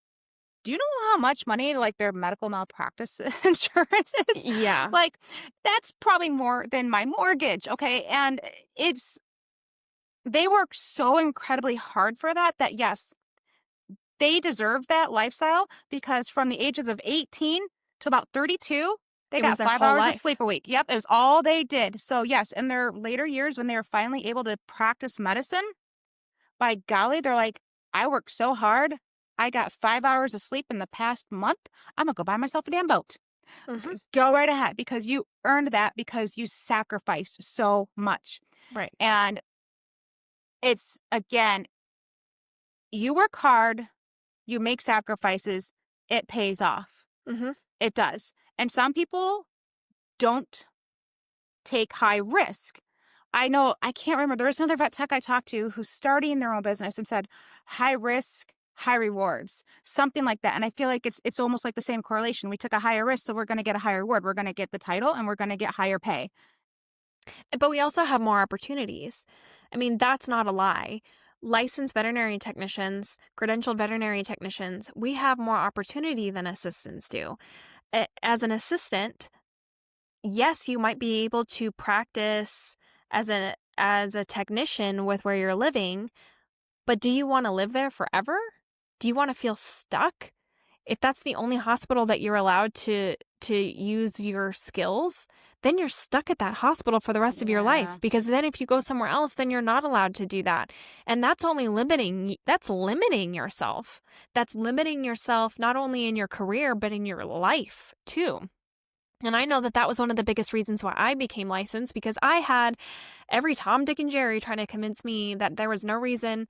do you know how much money like their medical malpractice insurance is? Yeah. Like, that's probably more than my mortgage. Okay. And it's, they work so incredibly hard for that, that yes, they deserve that lifestyle because from the ages of 18 to about 32, they It was got their 5 whole hours of life. sleep a week. Yep, it was all they did. So, yes, in their later years when they were finally able to practice medicine, by golly, they're like, I worked so hard. I got 5 hours of sleep in the past month. I'm going to go buy myself a damn boat. Mm-hmm. Go right ahead because you earned that because you sacrificed so much. Right. And it's, again, you work hard, you make sacrifices, it pays off. Mm-hmm. It does. And some people don't take high risk. I know, I can't remember. There was another vet tech I talked to who's starting their own business and said high risk, high rewards, something like that. And I feel like it's almost like the same correlation. We took a higher risk, so we're going to get a higher reward. We're going to get the title and we're going to get higher pay. But we also have more opportunities. I mean, that's not a lie. Licensed veterinary technicians, credentialed veterinary technicians, we have more opportunity than assistants do. As an assistant, yes, you might be able to practice as a technician with where you're living, but do you want to live there forever? Do you want to feel stuck? If that's the only hospital that you're allowed to use your skills, then you're stuck at that hospital for the rest of your Yeah. life, because then if you go somewhere else, then you're not allowed to do that. And that's limiting yourself. That's limiting yourself not only in your career, but in your life too. And I know that that was one of the biggest reasons why I became licensed, because I had every Tom, Dick, and Jerry trying to convince me that there was no reason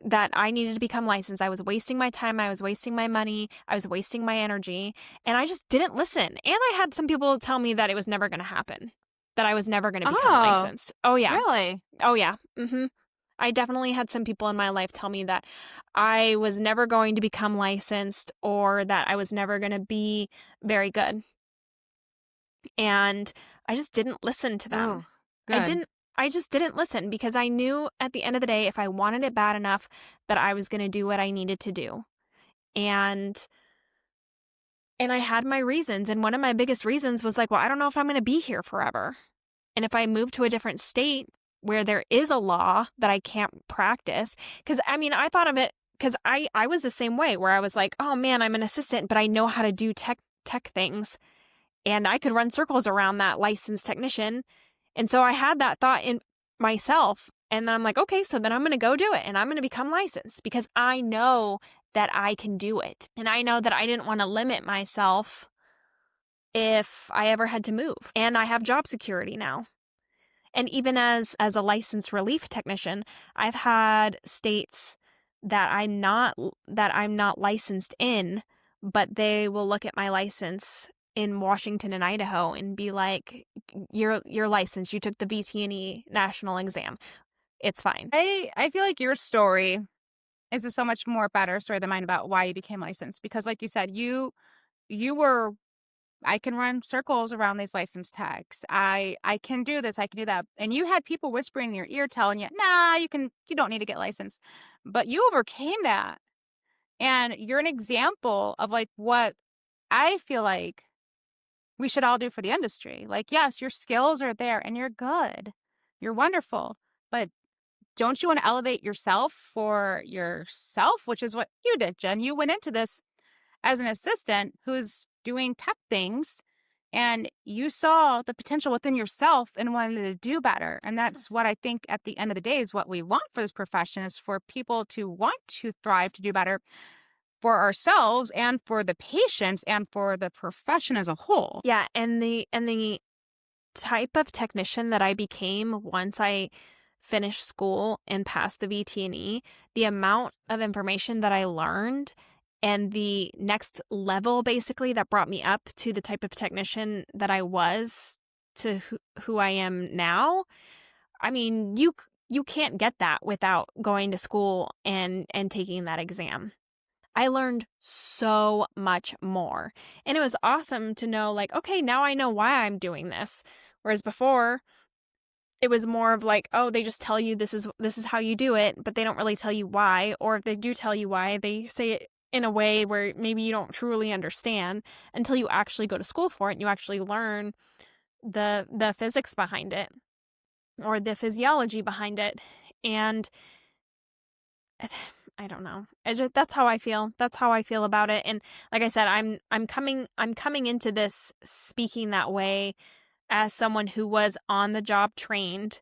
that I needed to become licensed. I was wasting my time. I was wasting my money. I was wasting my energy. And I just didn't listen. And I had some people tell me that it was never going to happen, that I was never going to become Oh, licensed. Oh, yeah. really? Oh, yeah. Mm-hmm. I definitely had some people in my life tell me that I was never going to become licensed, or that I was never going to be very good. And I just didn't listen to them. Oh, good. I just didn't listen, because I knew at the end of the day, if I wanted it bad enough, that I was going to do what I needed to do. And I had my reasons. And one of my biggest reasons was like, well, I don't know if I'm going to be here forever. And if I move to a different state where there is a law that I can't practice, because I mean, I thought of it, because I was the same way, where I was like, oh man, I'm an assistant, but I know how to do tech things. And I could run circles around that licensed technician. And so I had that thought in myself. And then I'm like, okay, so then I'm going to go do it. And I'm going to become licensed, because I know that I can do it. And I know that I didn't want to limit myself if I ever had to move. And I have job security now. And even as a licensed relief technician, I've had states that I'm not licensed in, but they will look at my license in Washington and Idaho and be like, you're licensed. You took the VT&E national exam. it's fine. I feel like your story is a so much more better story than mine about why you became licensed because like you said, you were I can run circles around these license tags. I can do this, I can do that. And you had people whispering in your ear telling you, "Nah, you don't need to get licensed." But you overcame that. And you're an example of like what I feel like we should all do for the industry. Like, yes, your skills are there and you're good. You're wonderful. But don't you want to elevate yourself for yourself, which is what you did, Jen. You went into this as an assistant who's doing tech things and you saw the potential within yourself and wanted to do better. And that's what I think at the end of the day is what we want for this profession is for people to want to thrive, to do better for ourselves and for the patients and for the profession as a whole. Yeah, and the type of technician that I became once I finished school and passed the VT&E, the amount of information that I learned and the next level basically that brought me up to the type of technician that I was to who I am now. I mean, you can't get that without going to school and taking that exam. I learned so much more. And it was awesome to know, like, okay, now I know why I'm doing this. Whereas before, it was more of like, oh, they just tell you this is how you do it, but they don't really tell you why. Or if they do tell you why, they say it in a way where maybe you don't truly understand until you actually go to school for it and you actually learn the physics behind it or the physiology behind it. And I don't know. That's how I feel. That's how I feel about it. And like I said, I'm coming into this speaking that way as someone who was on the job trained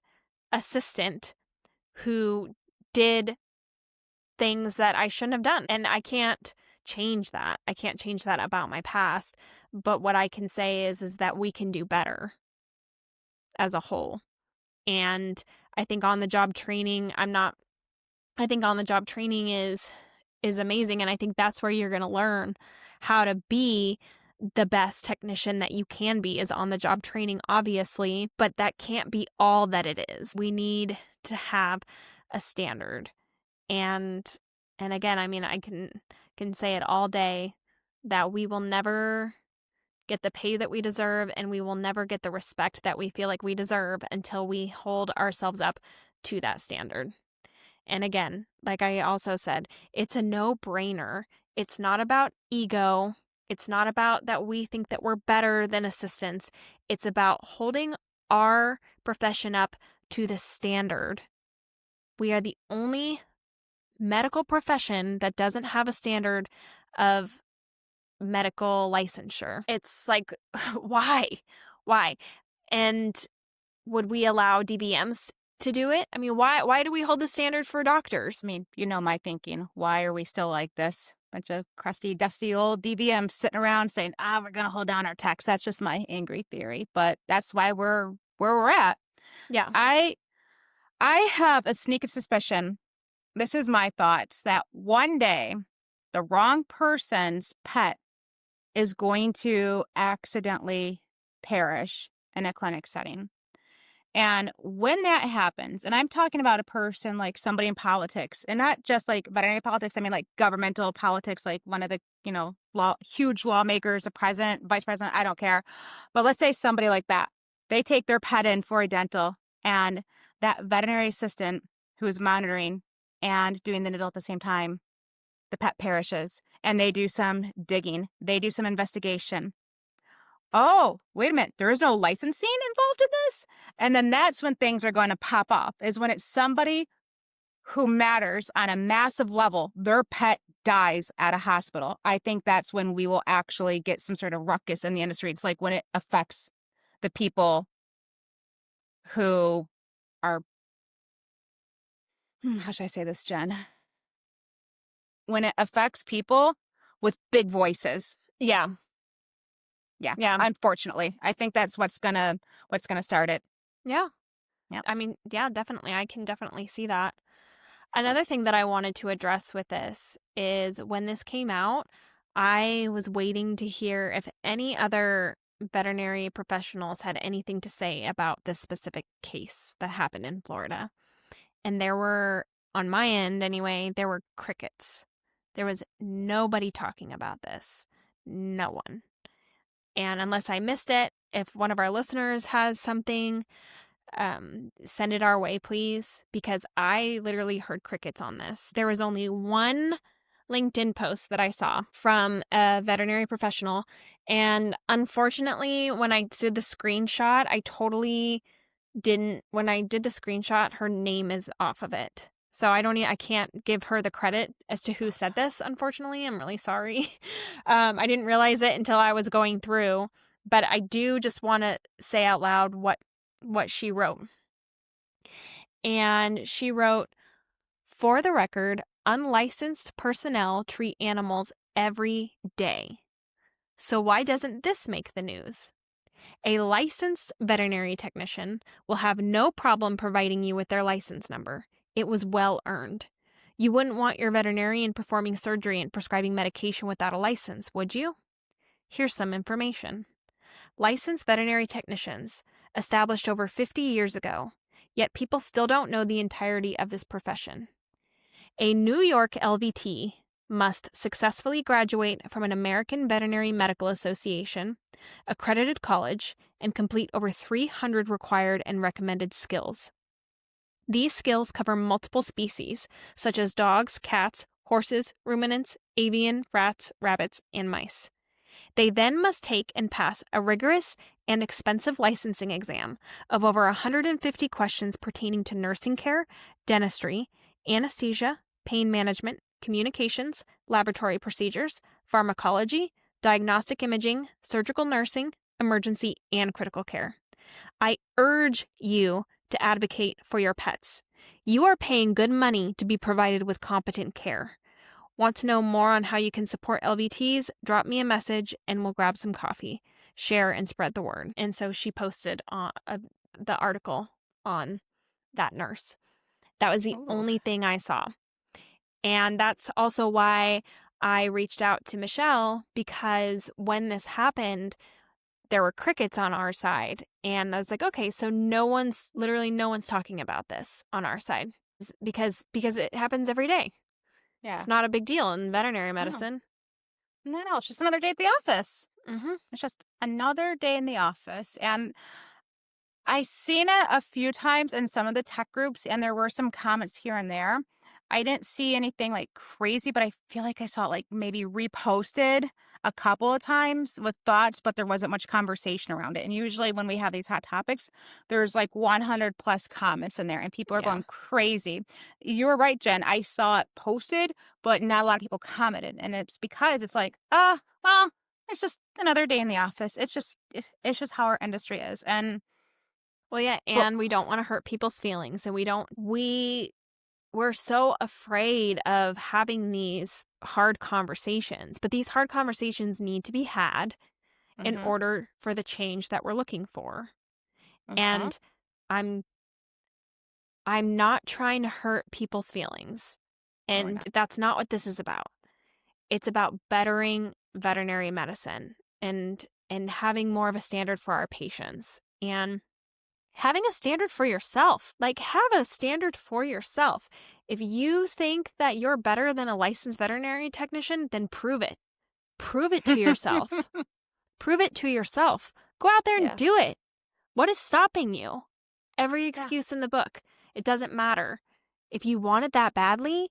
assistant who did things that I shouldn't have done. And I can't change that. I can't change that about my past. But what I can say is that we can do better as a whole. And I think on the job training, I think on the job training is amazing, and I think that's where you're going to learn how to be the best technician that you can be is on the job training, obviously, but that can't be all that it is. We need to have a standard. And again, I mean, I can say it all day that we will never get the pay that we deserve and we will never get the respect that we feel like we deserve until we hold ourselves up to that standard. And again, like I also said, it's a no-brainer. It's not about ego. It's not about that we think that we're better than assistants. It's about holding our profession up to the standard. We are the only medical profession that doesn't have a standard of medical licensure. It's like, why? Why? And would we allow DBMs to do it? I mean, why do we hold the standard for doctors? I mean, you know my thinking. Why are we still like this? Bunch of crusty, dusty old DVMs sitting around saying, we're going to hold down our techs. That's just my angry theory. But that's why we're where we're at. Yeah. I have a sneaking suspicion, this is my thoughts, that one day the wrong person's pet is going to accidentally perish in a clinic setting. And when that happens, and I'm talking about a person like somebody in politics, and not just like veterinary politics, I mean like governmental politics, like one of the, huge lawmakers, the president, vice president, I don't care. But let's say somebody like that, they take their pet in for a dental, and that veterinary assistant who is monitoring and doing the needle at the same time, the pet perishes, and they do some digging, they do some investigation. Oh, wait a minute. There is no licensing involved in this? And then that's when things are going to pop up, is when it's somebody who matters on a massive level, their pet dies at a hospital. I think that's when we will actually get some sort of ruckus in the industry. It's like when it affects the people who are, how should I say this, Jen? When it affects people with big voices. Yeah. Yeah. Yeah. Unfortunately, I think that's what's gonna start it. Yeah. Yep. I mean, yeah, definitely. I can definitely see that. Another thing that I wanted to address with this is when this came out, I was waiting to hear if any other veterinary professionals had anything to say about this specific case that happened in Florida. And there were, on my end anyway, there were crickets. There was nobody talking about this. No one. And unless I missed it, if one of our listeners has something, send it our way, please, because I literally heard crickets on this. There was only one LinkedIn post that I saw from a veterinary professional. And unfortunately, when I did the screenshot, when I did the screenshot, her name is off of it. So I can't give her the credit as to who said this, unfortunately. I'm really sorry. I didn't realize it until I was going through, but I do just want to say out loud what she wrote. And she wrote, "For the record, unlicensed personnel treat animals every day. So why doesn't this make the news? A licensed veterinary technician will have no problem providing you with their license number. It was well earned. You wouldn't want your veterinarian performing surgery and prescribing medication without a license, would you? Here's some information. Licensed veterinary technicians, established over 50 years ago, yet people still don't know the entirety of this profession. A New York LVT must successfully graduate from an American Veterinary Medical Association, accredited college, and complete over 300 required and recommended skills. These skills cover multiple species, such as dogs, cats, horses, ruminants, avian, rats, rabbits, and mice. They then must take and pass a rigorous and expensive licensing exam of over 150 questions pertaining to nursing care, dentistry, anesthesia, pain management, communications, laboratory procedures, pharmacology, diagnostic imaging, surgical nursing, emergency, and critical care. I urge you to advocate for your pets. You are paying good money to be provided with competent care. Want to know more on how you can support LVTs? Drop me a message and we'll grab some coffee. Share and spread the word." And so she posted the article on that nurse. That was the Ooh. only thing I saw. And that's also why I reached out to Michelle, because when this happened, there were crickets on our side. And I was like, okay, so no one's talking about this on our side because it happens every day. Yeah. It's not a big deal in veterinary No. medicine. No, it's just another day at the office. Mm-hmm. It's just another day in the office. And I seen it a few times in some of the tech groups, and there were some comments here and there. I didn't see anything like crazy, but I feel like I saw it like maybe reposted a couple of times with thoughts, but there wasn't much conversation around it. And usually when we have these hot topics, there's like 100 plus comments in there and people are Yeah. going crazy. You were right, Jen. I saw it posted, but not a lot of people commented. And it's because it's like, well, it's just another day in the office. It's just how our industry is. And Well, yeah, and we don't want to hurt people's feelings, and we're so afraid of having these hard conversations, but these hard conversations need to be had in order for the change that we're looking for. And I'm not trying to hurt people's feelings, and that's not what this is about. It's about bettering veterinary medicine and having more of a standard for our patients and having a standard for yourself. Like, have a standard for yourself. If you think that you're better than a licensed veterinary technician, then prove it. Prove it to yourself. Prove it to yourself. Go out there and do it. What is stopping you? Every excuse in the book. It doesn't matter. If you want it that badly,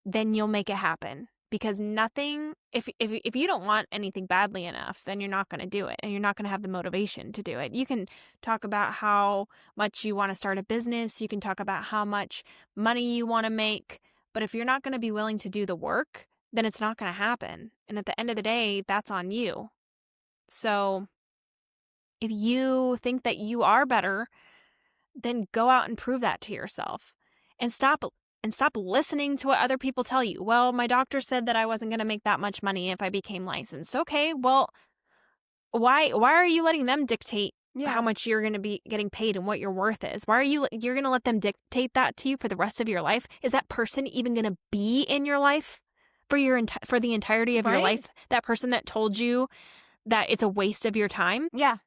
then you'll make it happen. Because if you don't want anything badly enough, then you're not going to do it, and you're not going to have the motivation to do it. You can talk about how much you want to start a business. You can talk about how much money you want to make. But if you're not going to be willing to do the work, then it's not going to happen. And at the end of the day, that's on you. So if you think that you are better, then go out and prove that to yourself. And stop listening to what other people tell you. Well, my doctor said that I wasn't going to make that much money if I became licensed. Okay, well, why are you letting them dictate how much you're going to be getting paid and what your worth is? Why are you're going to let them dictate that to you for the rest of your life? Is that person even going to be in your life for the entirety of your life? That person that told you that it's a waste of your time? Yeah.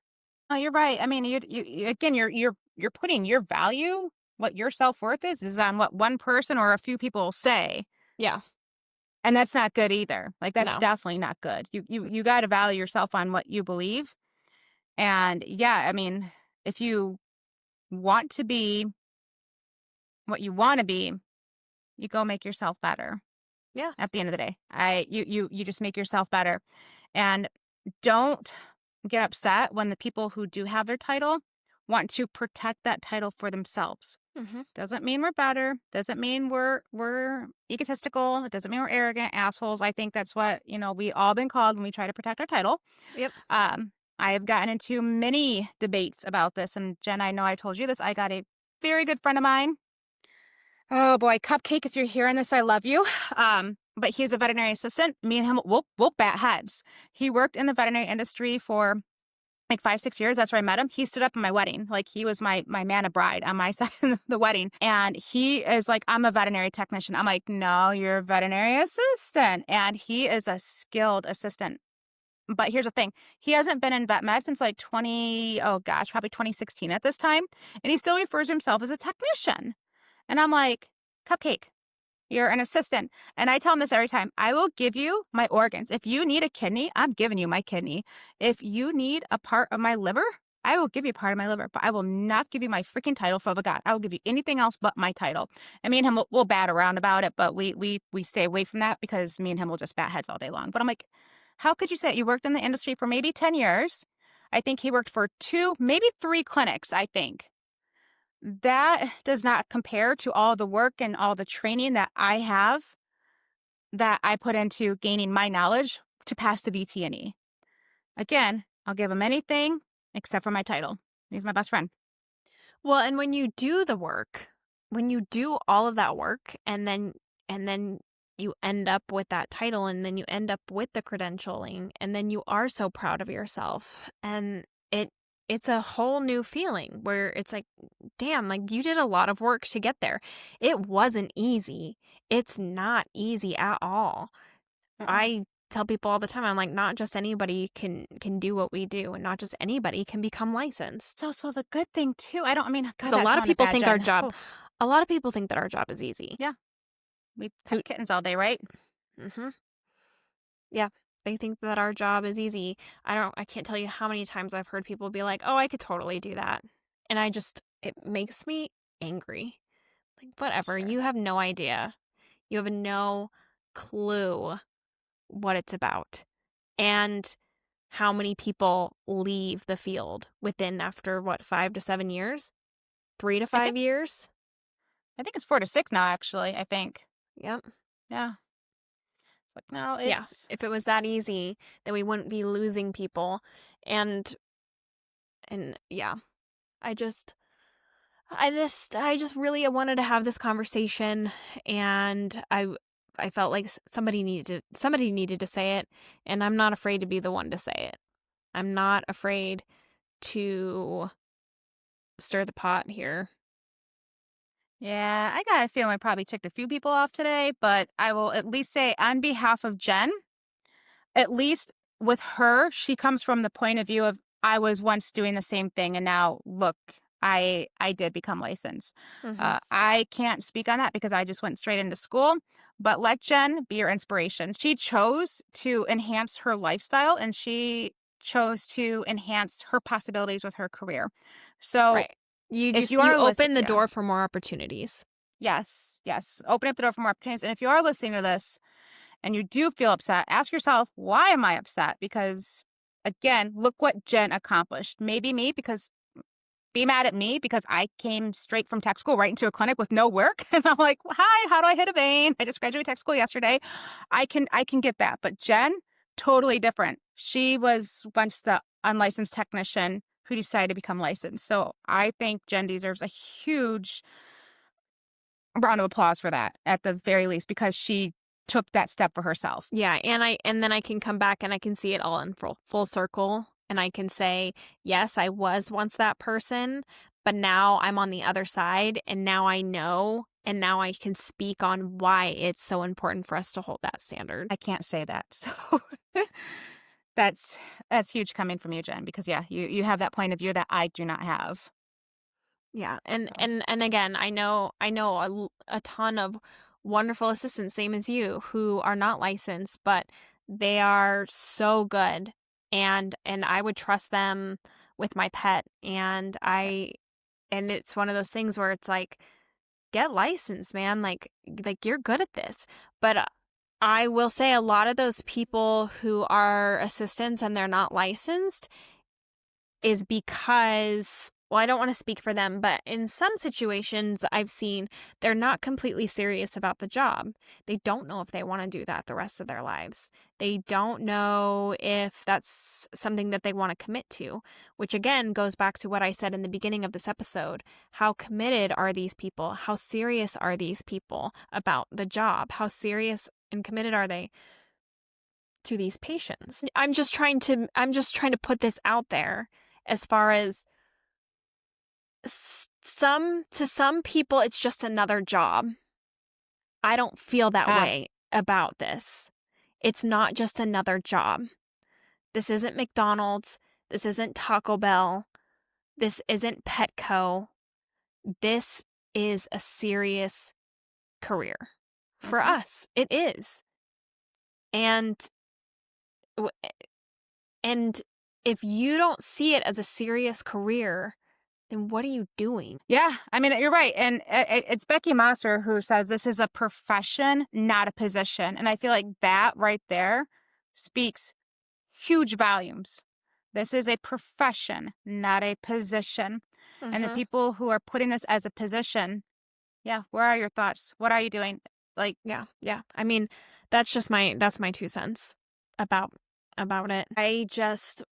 Oh, you're right. I mean, you again, you're putting your value what your self-worth is on what one person or a few people say. Yeah. And that's not good either. Like, that's No. definitely not good. You got to value yourself on what you believe. And yeah, I mean, if you want to be what you want to be, you go make yourself better. Yeah. At the end of the day, you just make yourself better, and don't get upset when the people who do have their title want to protect that title for themselves. Mhm. Doesn't mean we're better. Doesn't mean we're egotistical. It doesn't mean we're arrogant assholes. I think that's what we all been called when we try to protect our title. Yep. I have gotten into many debates about this, and Jen, I know I told you this. I got a very good friend of mine. Oh boy, Cupcake, if you're hearing this, I love you. But he's a veterinary assistant. Me and him, we'll bat heads. He worked in the veterinary industry for like 5-6 years. That's where I met him. He stood up at my wedding. Like, he was my man of bride on my side of the wedding. And he is like, I'm a veterinary technician. I'm like, no, you're a veterinary assistant. And he is a skilled assistant. But here's the thing. He hasn't been in vet med since like probably 2016 at this time. And he still refers to himself as a technician. And I'm like, Cupcake, you're an assistant. And I tell him this every time. I will give you my organs. If you need a kidney, I'm giving you my kidney. If you need a part of my liver, I will give you part of my liver. But I will not give you my freaking title for the God. I will give you anything else but my title. And me and him will bat around about it, but we stay away from that because me and him will just bat heads all day long. But I'm like, how could you say it? You worked in the industry for maybe 10 years. I think he worked for 2, maybe 3 clinics, I think. That does not compare to all the work and all the training that I have, that I put into gaining my knowledge to pass the VTNE. Again, I'll give him anything except for my title. He's my best friend. Well, and when you do the work, when you do all of that work and then you end up with that title and then you end up with the credentialing and then you are so proud of yourself and it's a whole new feeling where it's like, damn, like you did a lot of work to get there. It wasn't easy. It's not easy at all. Uh-uh. I tell people all the time, I'm like, not just anybody can do what we do, and not just anybody can become licensed. So the good thing too, God, Because that sounded bad, Jen. a lot of people think that our job is easy. Yeah, we Who- pet kittens all day, right? Mm-hmm. Yeah, they think that our job is easy. I can't tell you how many times I've heard people be like, oh, I could totally do that. And it makes me angry. Like, whatever, Sure. you have no idea. You have no clue what it's about. And how many people leave the field within after 5 to 7 years? 3 to I think 5 years? I think it's 4 to 6 now, actually. I think. Yep. Yeah. It's like, no, Yeah. it's If it was that easy, then we wouldn't be losing people. And yeah, I just I just really wanted to have this conversation, and I felt like somebody needed to say it, and I'm not afraid to be the one to say it. I'm not afraid to stir the pot here. Yeah, I got a feeling I probably ticked a few people off today, but I will at least say on behalf of Jen, at least with her, she comes from the point of view of, I was once doing the same thing and now look, I did become licensed. Mm-hmm. I can't speak on that because I just went straight into school, but let Jen be your inspiration. She chose to enhance her lifestyle and she chose to enhance her possibilities with her career. So Right. You if just you you are listening, open the door for more opportunities. yes, yes. Open up the door for more opportunities. And if you are listening to this and you do feel upset, ask yourself, why am I upset? Because again, look what Jen accomplished. Maybe me, because be mad at me because I came straight from tech school right into a clinic with no work. And I'm like, hi, how do I hit a vein? I just graduated tech school yesterday. I can get that. But Jen, totally different. She was once the unlicensed technician who decided to become licensed. So I think Jen deserves a huge round of applause for that at the very least, because she took that step for herself. Yeah, and then I can come back and I can see it all in full circle, and I can say, yes, I was once that person, but now I'm on the other side, and now I know, and now I can speak on why it's so important for us to hold that standard. I can't say that. So that's huge coming from you, Jen, because yeah, you have that point of view that I do not have. Yeah. And So, and again, I know a ton of wonderful assistants, same as you, who are not licensed, but they are so good, and I would trust them with my pet, yeah. and it's one of those things where it's like, get licensed, man. Like you're good at this. But I will say a lot of those people who are assistants and they're not licensed is because, well, I don't want to speak for them, but in some situations I've seen they're not completely serious about the job. They don't know if they want to do that the rest of their lives. They don't know if that's something that they want to commit to, which again goes back to what I said in the beginning of this episode. How committed are these people? How serious are these people about the job? How serious and committed are they to these patients? I'm just trying to put this out there as far as some people it's just another job. I don't feel that Ah, way about this. It's not just another job. This isn't McDonald's. This isn't Taco Bell. This isn't Petco. This is a serious career. For mhm. us, it is. And and if you don't see it as a serious career, then what are you doing? Yeah, I mean, you're right. And it's Becky Mosser who says this is a profession, not a position. And I feel like that right there speaks huge volumes. This is a profession, not a position. And the Mhm. people who are putting this as a position, yeah, where are your thoughts? What are you doing? Like, Yeah, yeah. I mean, that's my 2 cents about about it.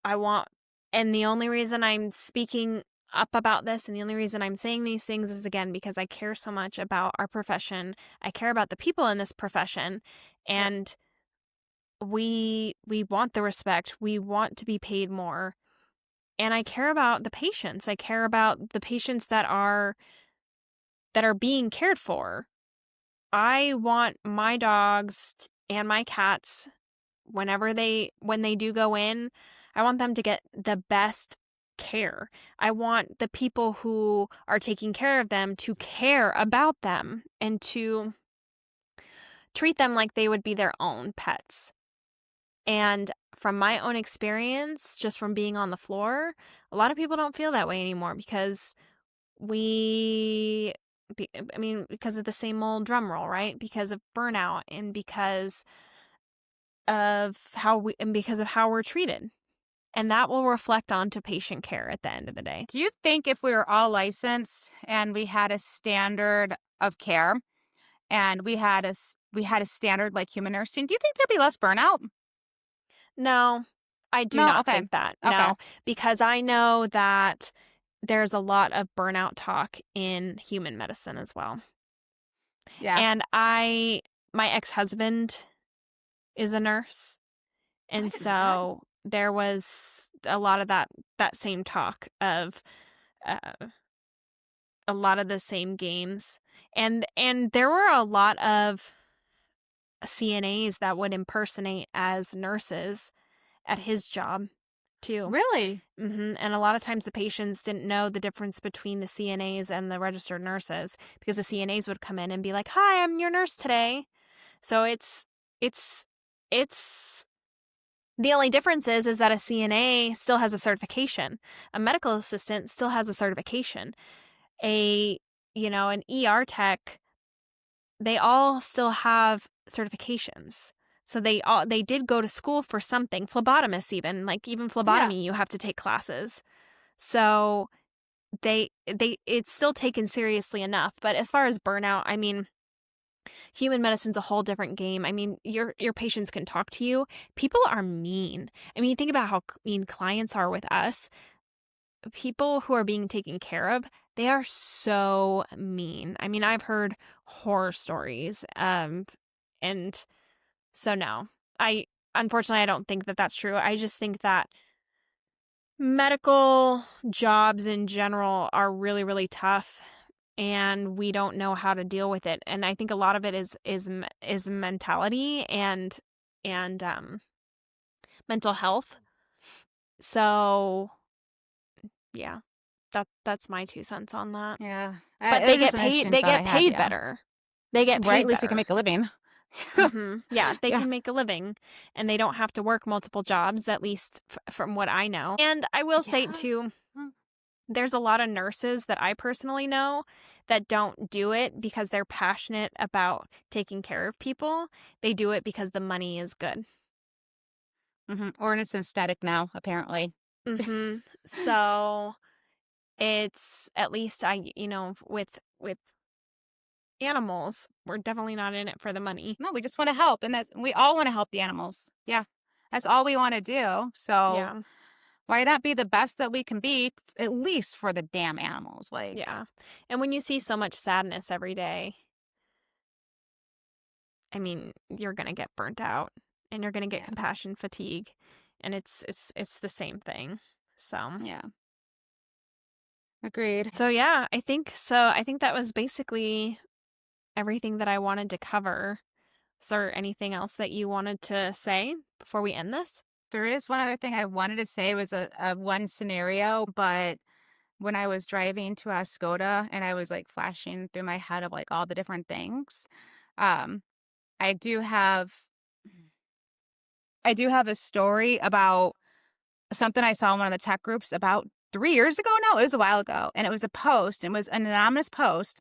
I want, and the only reason I'm speaking up about this and the only reason I'm saying these things is again because I care so much about our profession. I care about the people in this profession, yep. and we want the respect. We want to be paid more. And I care about the patients. I care about the patients that are being cared for. I want my dogs and my cats when they do go in, I want them to get the best care. I want the people who are taking care of them to care about them and to treat them like they would be their own pets. And from my own experience, just from being on the floor, a lot of people don't feel that way anymore because we I mean, because of the same old drum roll, right? Because of burnout and because of how we're treated. And that will reflect onto patient care at the end of the day. Do you think if we were all licensed and we had a standard of care and we had a standard like human nursing, do you think there'd be less burnout? No, I do No? not Okay. think that. Okay. No, because I know that there's a lot of burnout talk in human medicine as well. Yeah. And my ex-husband is a nurse. I And didn't know that. so there was a lot of that same talk of uh, a lot of the same games. And there were a lot of CNAs that would impersonate as nurses at his job too. Really? And a lot of times the patients didn't know the difference between the CNAs and the registered nurses because the CNAs would come in and be like, "Hi, I'm your nurse today." So it's it's the only difference is that a CNA still has a certification. A medical assistant still has a certification. A an ER tech, they all still have certifications. So they did go to school for something. Phlebotomists even, like even Yeah. phlebotomy you have to take classes. So they it's still taken seriously enough. But as far as burnout, I mean, human medicine's a whole different game. I mean, your patients can talk to you. People are mean. I mean, think about how mean clients are with us. People who are being taken care of, they are so mean. I mean, I've heard horror stories. And so no. I Unfortunately I don't think that that's true. I just think that medical jobs in general are really really tough and we don't know how to deal with it. And I think a lot of it is mentality and mental health. So, yeah. That's my 2 cents on that. Yeah. But It was just an interesting they thought I get had, paid yeah. better. They get Right, at paid least they can better. make a living. Yeah, they Yeah. can make a living, and they don't have to work multiple jobs, at least from what I know. And I will say Yeah. too, Mm. there's a lot of nurses that I personally know that don't do it because they're passionate about taking care of people. They do it because the money is good. Mhm. Or it's aesthetic now, apparently. So it's at least with animals, we're definitely not in it for the money. No, we just wanna help, and we all wanna help the animals. Yeah. That's all we wanna do, so Yeah. why not be the best that we can be, at least for the damn animals, like. Yeah. And when you see so much sadness every day, I mean, you're going to get burnt out and you're going to get Yeah, compassion fatigue, and it's the same thing. So, yeah. Agreed. so yeah, I think that was basically everything that I wanted to cover. Is there anything else that you wanted to say before we end this? There is one other thing I wanted to say was a one scenario, but when I was driving to Ascoda and I was, like, flashing through my head of, like, all the different things, um, I do have I do have a story about something I saw in one of the tech groups about 3 years ago now? It was a while ago, and it was a post, it was an anonymous post,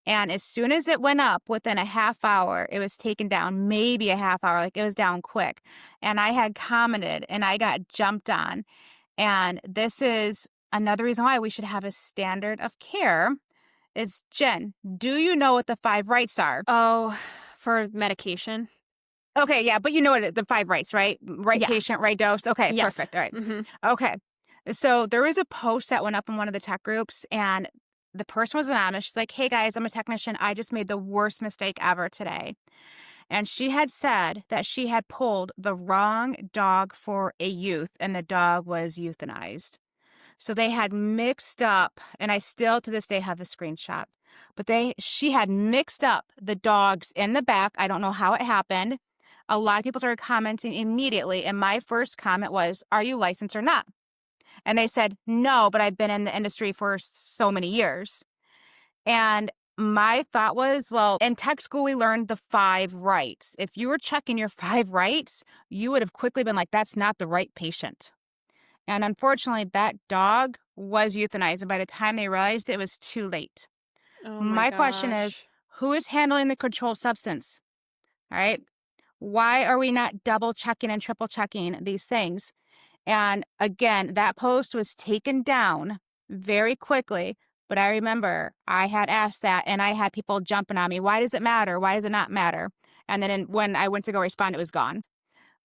and as soon as it went up, within a half hour, it was taken down, maybe a half hour, like, it was down quick, and I had commented, and I got jumped on, and this is another reason why we should have a standard of care is, Jen, do you know what the 5 rights are? Oh, for medication? Okay, yeah, but you know what the 5 rights, right? Right Yeah. patient, right dose? Okay, Yes. perfect, alright. Mhm. Okay. So, there was a post that went up in one of the tech groups, and the person was anonymous. She's like, "Hey, guys, I'm a technician. I just made the worst mistake ever today." And she had said that she had pulled the wrong dog for a youth, and the dog was euthanized. So they had mixed up, and I still to this day have the screenshot. But she had mixed up the dogs in the back. I don't know how it happened. A lot of people started commenting immediately, and my first comment was, "Are you licensed or not?" And they said, "No, but I've been in the industry for so many years." And my thought was, well, in tech school, we learned the 5 rights. If you were checking your 5 rights, you would have quickly been like, that's not the right patient. And unfortunately, that dog was euthanized. And by the time they realized it was too late. Oh my My question is, gosh. who is handling the controlled substance? All right. Why are we not double checking and triple checking these things? And again, that post was taken down very quickly. But I remember I had asked that and I had people jumping on me. Why does it matter? Why does it not matter? And then when I went to go respond, it was gone.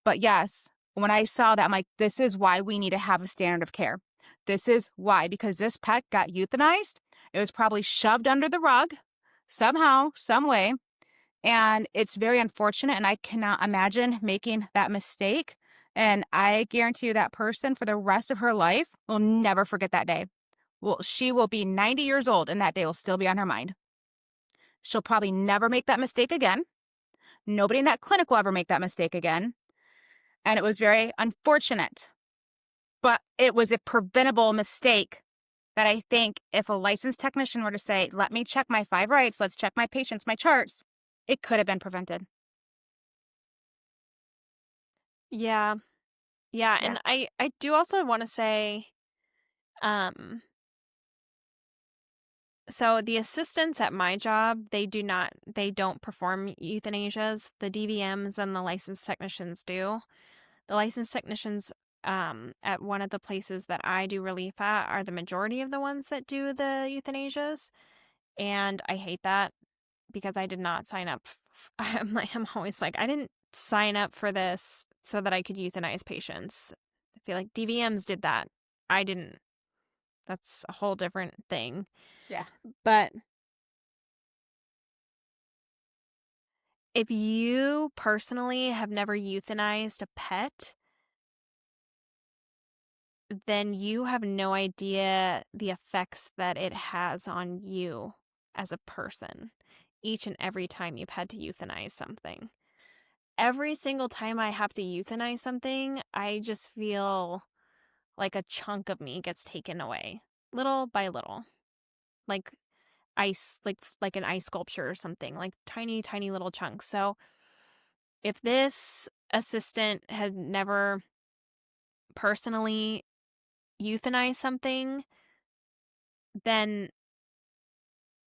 But yes, when I saw that, I'm like, this is why we need to have a standard of care. This is why, because this pet got euthanized. It was probably shoved under the rug somehow, some way. And it's very unfortunate. And I cannot imagine making that mistake. And I guarantee you that person for the rest of her life will never forget that day. Well, she will be 90 years old and that day will still be on her mind. She'll probably never make that mistake again. Nobody in that clinic will ever make that mistake again. And it was very unfortunate, but it was a preventable mistake that I think if a licensed technician were to say, let me check my 5 rights, let's check my patients, my charts, it could have been prevented. Yeah. Yeah, Yeah. and I do also want to say, um so the assistants at my job, they don't perform euthanasias. The DVMs and the licensed technicians do. The licensed technicians at one of the places that I do relief at are the majority of the ones that do the euthanasias, and I hate that because I did not sign up. I'm always like, I didn't sign up for this so that I could euthanize patients. I feel like DVMs did that. I didn't. That's a whole different thing. Yeah. But if you personally have never euthanized a pet, then you have no idea the effects that it has on you as a person each and every time you've had to euthanize something. Every single time I have to euthanize something, I just feel like a chunk of me gets taken away. little by little, like ice, like an ice sculpture or something, like tiny, tiny little chunks. So if this assistant had never personally euthanized something, then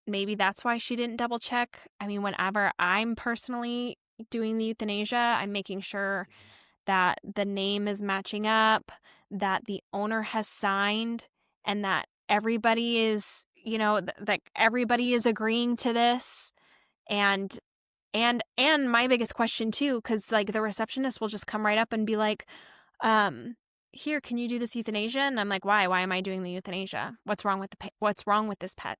maybe that's why she didn't double check. I mean, whenever I'm personally doing the euthanasia, I'm making sure that the name is matching up, that the owner has signed, and that everybody is, like everybody is agreeing to this. And my biggest question too, because like the receptionist will just come right up and be like, here, can you do this euthanasia? And I'm like, why? Why am I doing the euthanasia? What's wrong with what's wrong with this pet?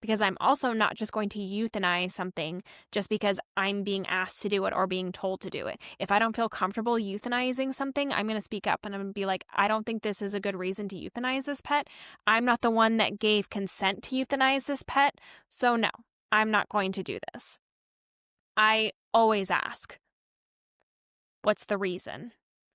Because I'm also not just going to euthanize something just because I'm being asked to do it or being told to do it. If I don't feel comfortable euthanizing something, I'm going to speak up and I'm going to be like, I don't think this is a good reason to euthanize this pet. I'm not the one that gave consent to euthanize this pet. So no, I'm not going to do this. I always ask, what's the reason?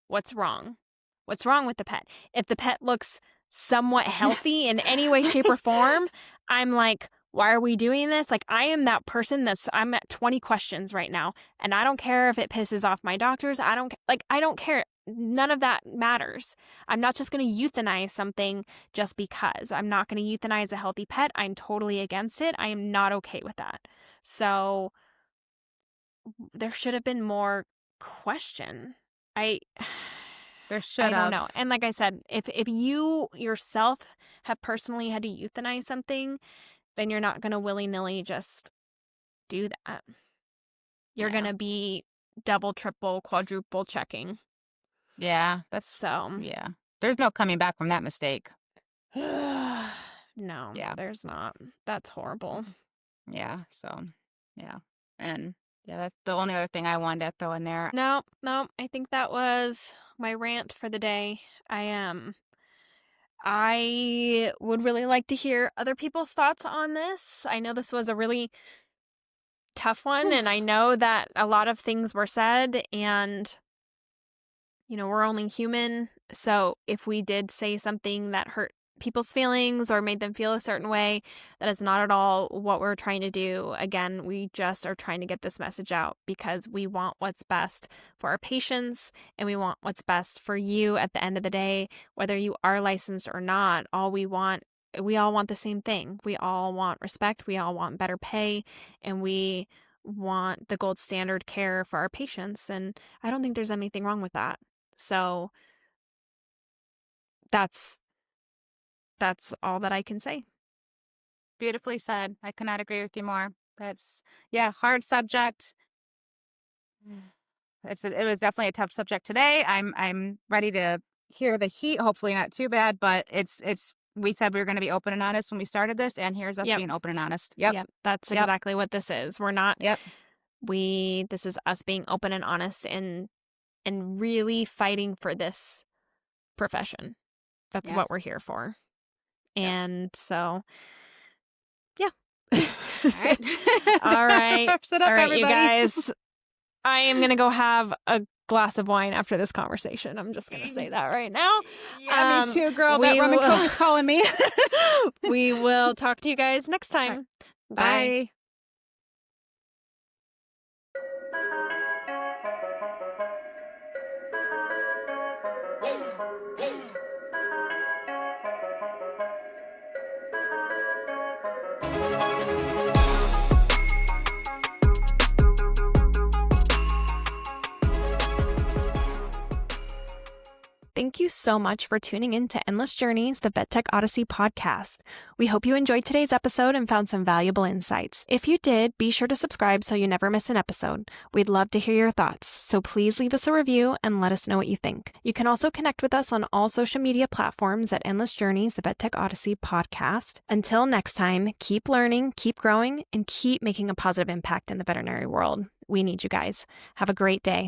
What's wrong? What's wrong with the pet? If the pet looks somewhat healthy in any way, shape, or form, I'm like, why are we doing this? Like, I am that person I'm at 20 questions right now, and I don't care if it pisses off my doctors. I don't care. None of that matters. I'm not just going to euthanize something just because. I'm not going to euthanize a healthy pet. I'm totally against it. I am not okay with that. So there should have been more question. There should I don't have. know. And like I said, if you yourself have personally had to euthanize something, then you're not going to willy-nilly just do that. You're going to be double, triple, quadruple checking. Yeah, yeah. There's no coming back from that mistake. No, there's not. That's horrible. Yeah, so, yeah. And yeah, that's the only other thing I wanted to throw in there. No, I think that was my rant for the day. I would really like to hear other people's thoughts on this. I know this was a really tough one, and I know that a lot of things were said, and, we're only human. So if we did say something that hurt people's feelings or made them feel a certain way, that is not at all what we're trying to do. Again, we just are trying to get this message out because we want what's best for our patients and we want what's best for you at the end of the day, whether you are licensed or not. We all want the same thing. We all want respect. We all want better pay, and we want the gold standard care for our patients. And I don't think there's anything wrong with that. So that's all that I can say. Beautifully said. I cannot agree with you more. That's, hard subject. It was definitely a tough subject today. I'm ready to hear the heat. Hopefully not too bad, but we said we were going to be open and honest when we started this, and here's us being open and honest. Yep. That's exactly what this is. We're not. Yep. This is us being open and honest and really fighting for this profession. That's what we're here for. And so, yeah. All right. All right. Wraps it up, all right, everybody. you guys. I am going to go have a glass of wine after this conversation. I'm just going to say that right now. Yeah, me too, girl. That rum and coke is calling me. We will talk to you guys next time. Right. Bye. Thank you so much for tuning in to Endless Journeys, the VetTech Odyssey podcast. We hope you enjoyed today's episode and found some valuable insights. If you did, be sure to subscribe so you never miss an episode. We'd love to hear your thoughts, so please leave us a review and let us know what you think. You can also connect with us on all social media platforms at Endless Journeys, the VetTech Odyssey podcast. Until next time, keep learning, keep growing, and keep making a positive impact in the veterinary world. We need you guys. Have a great day.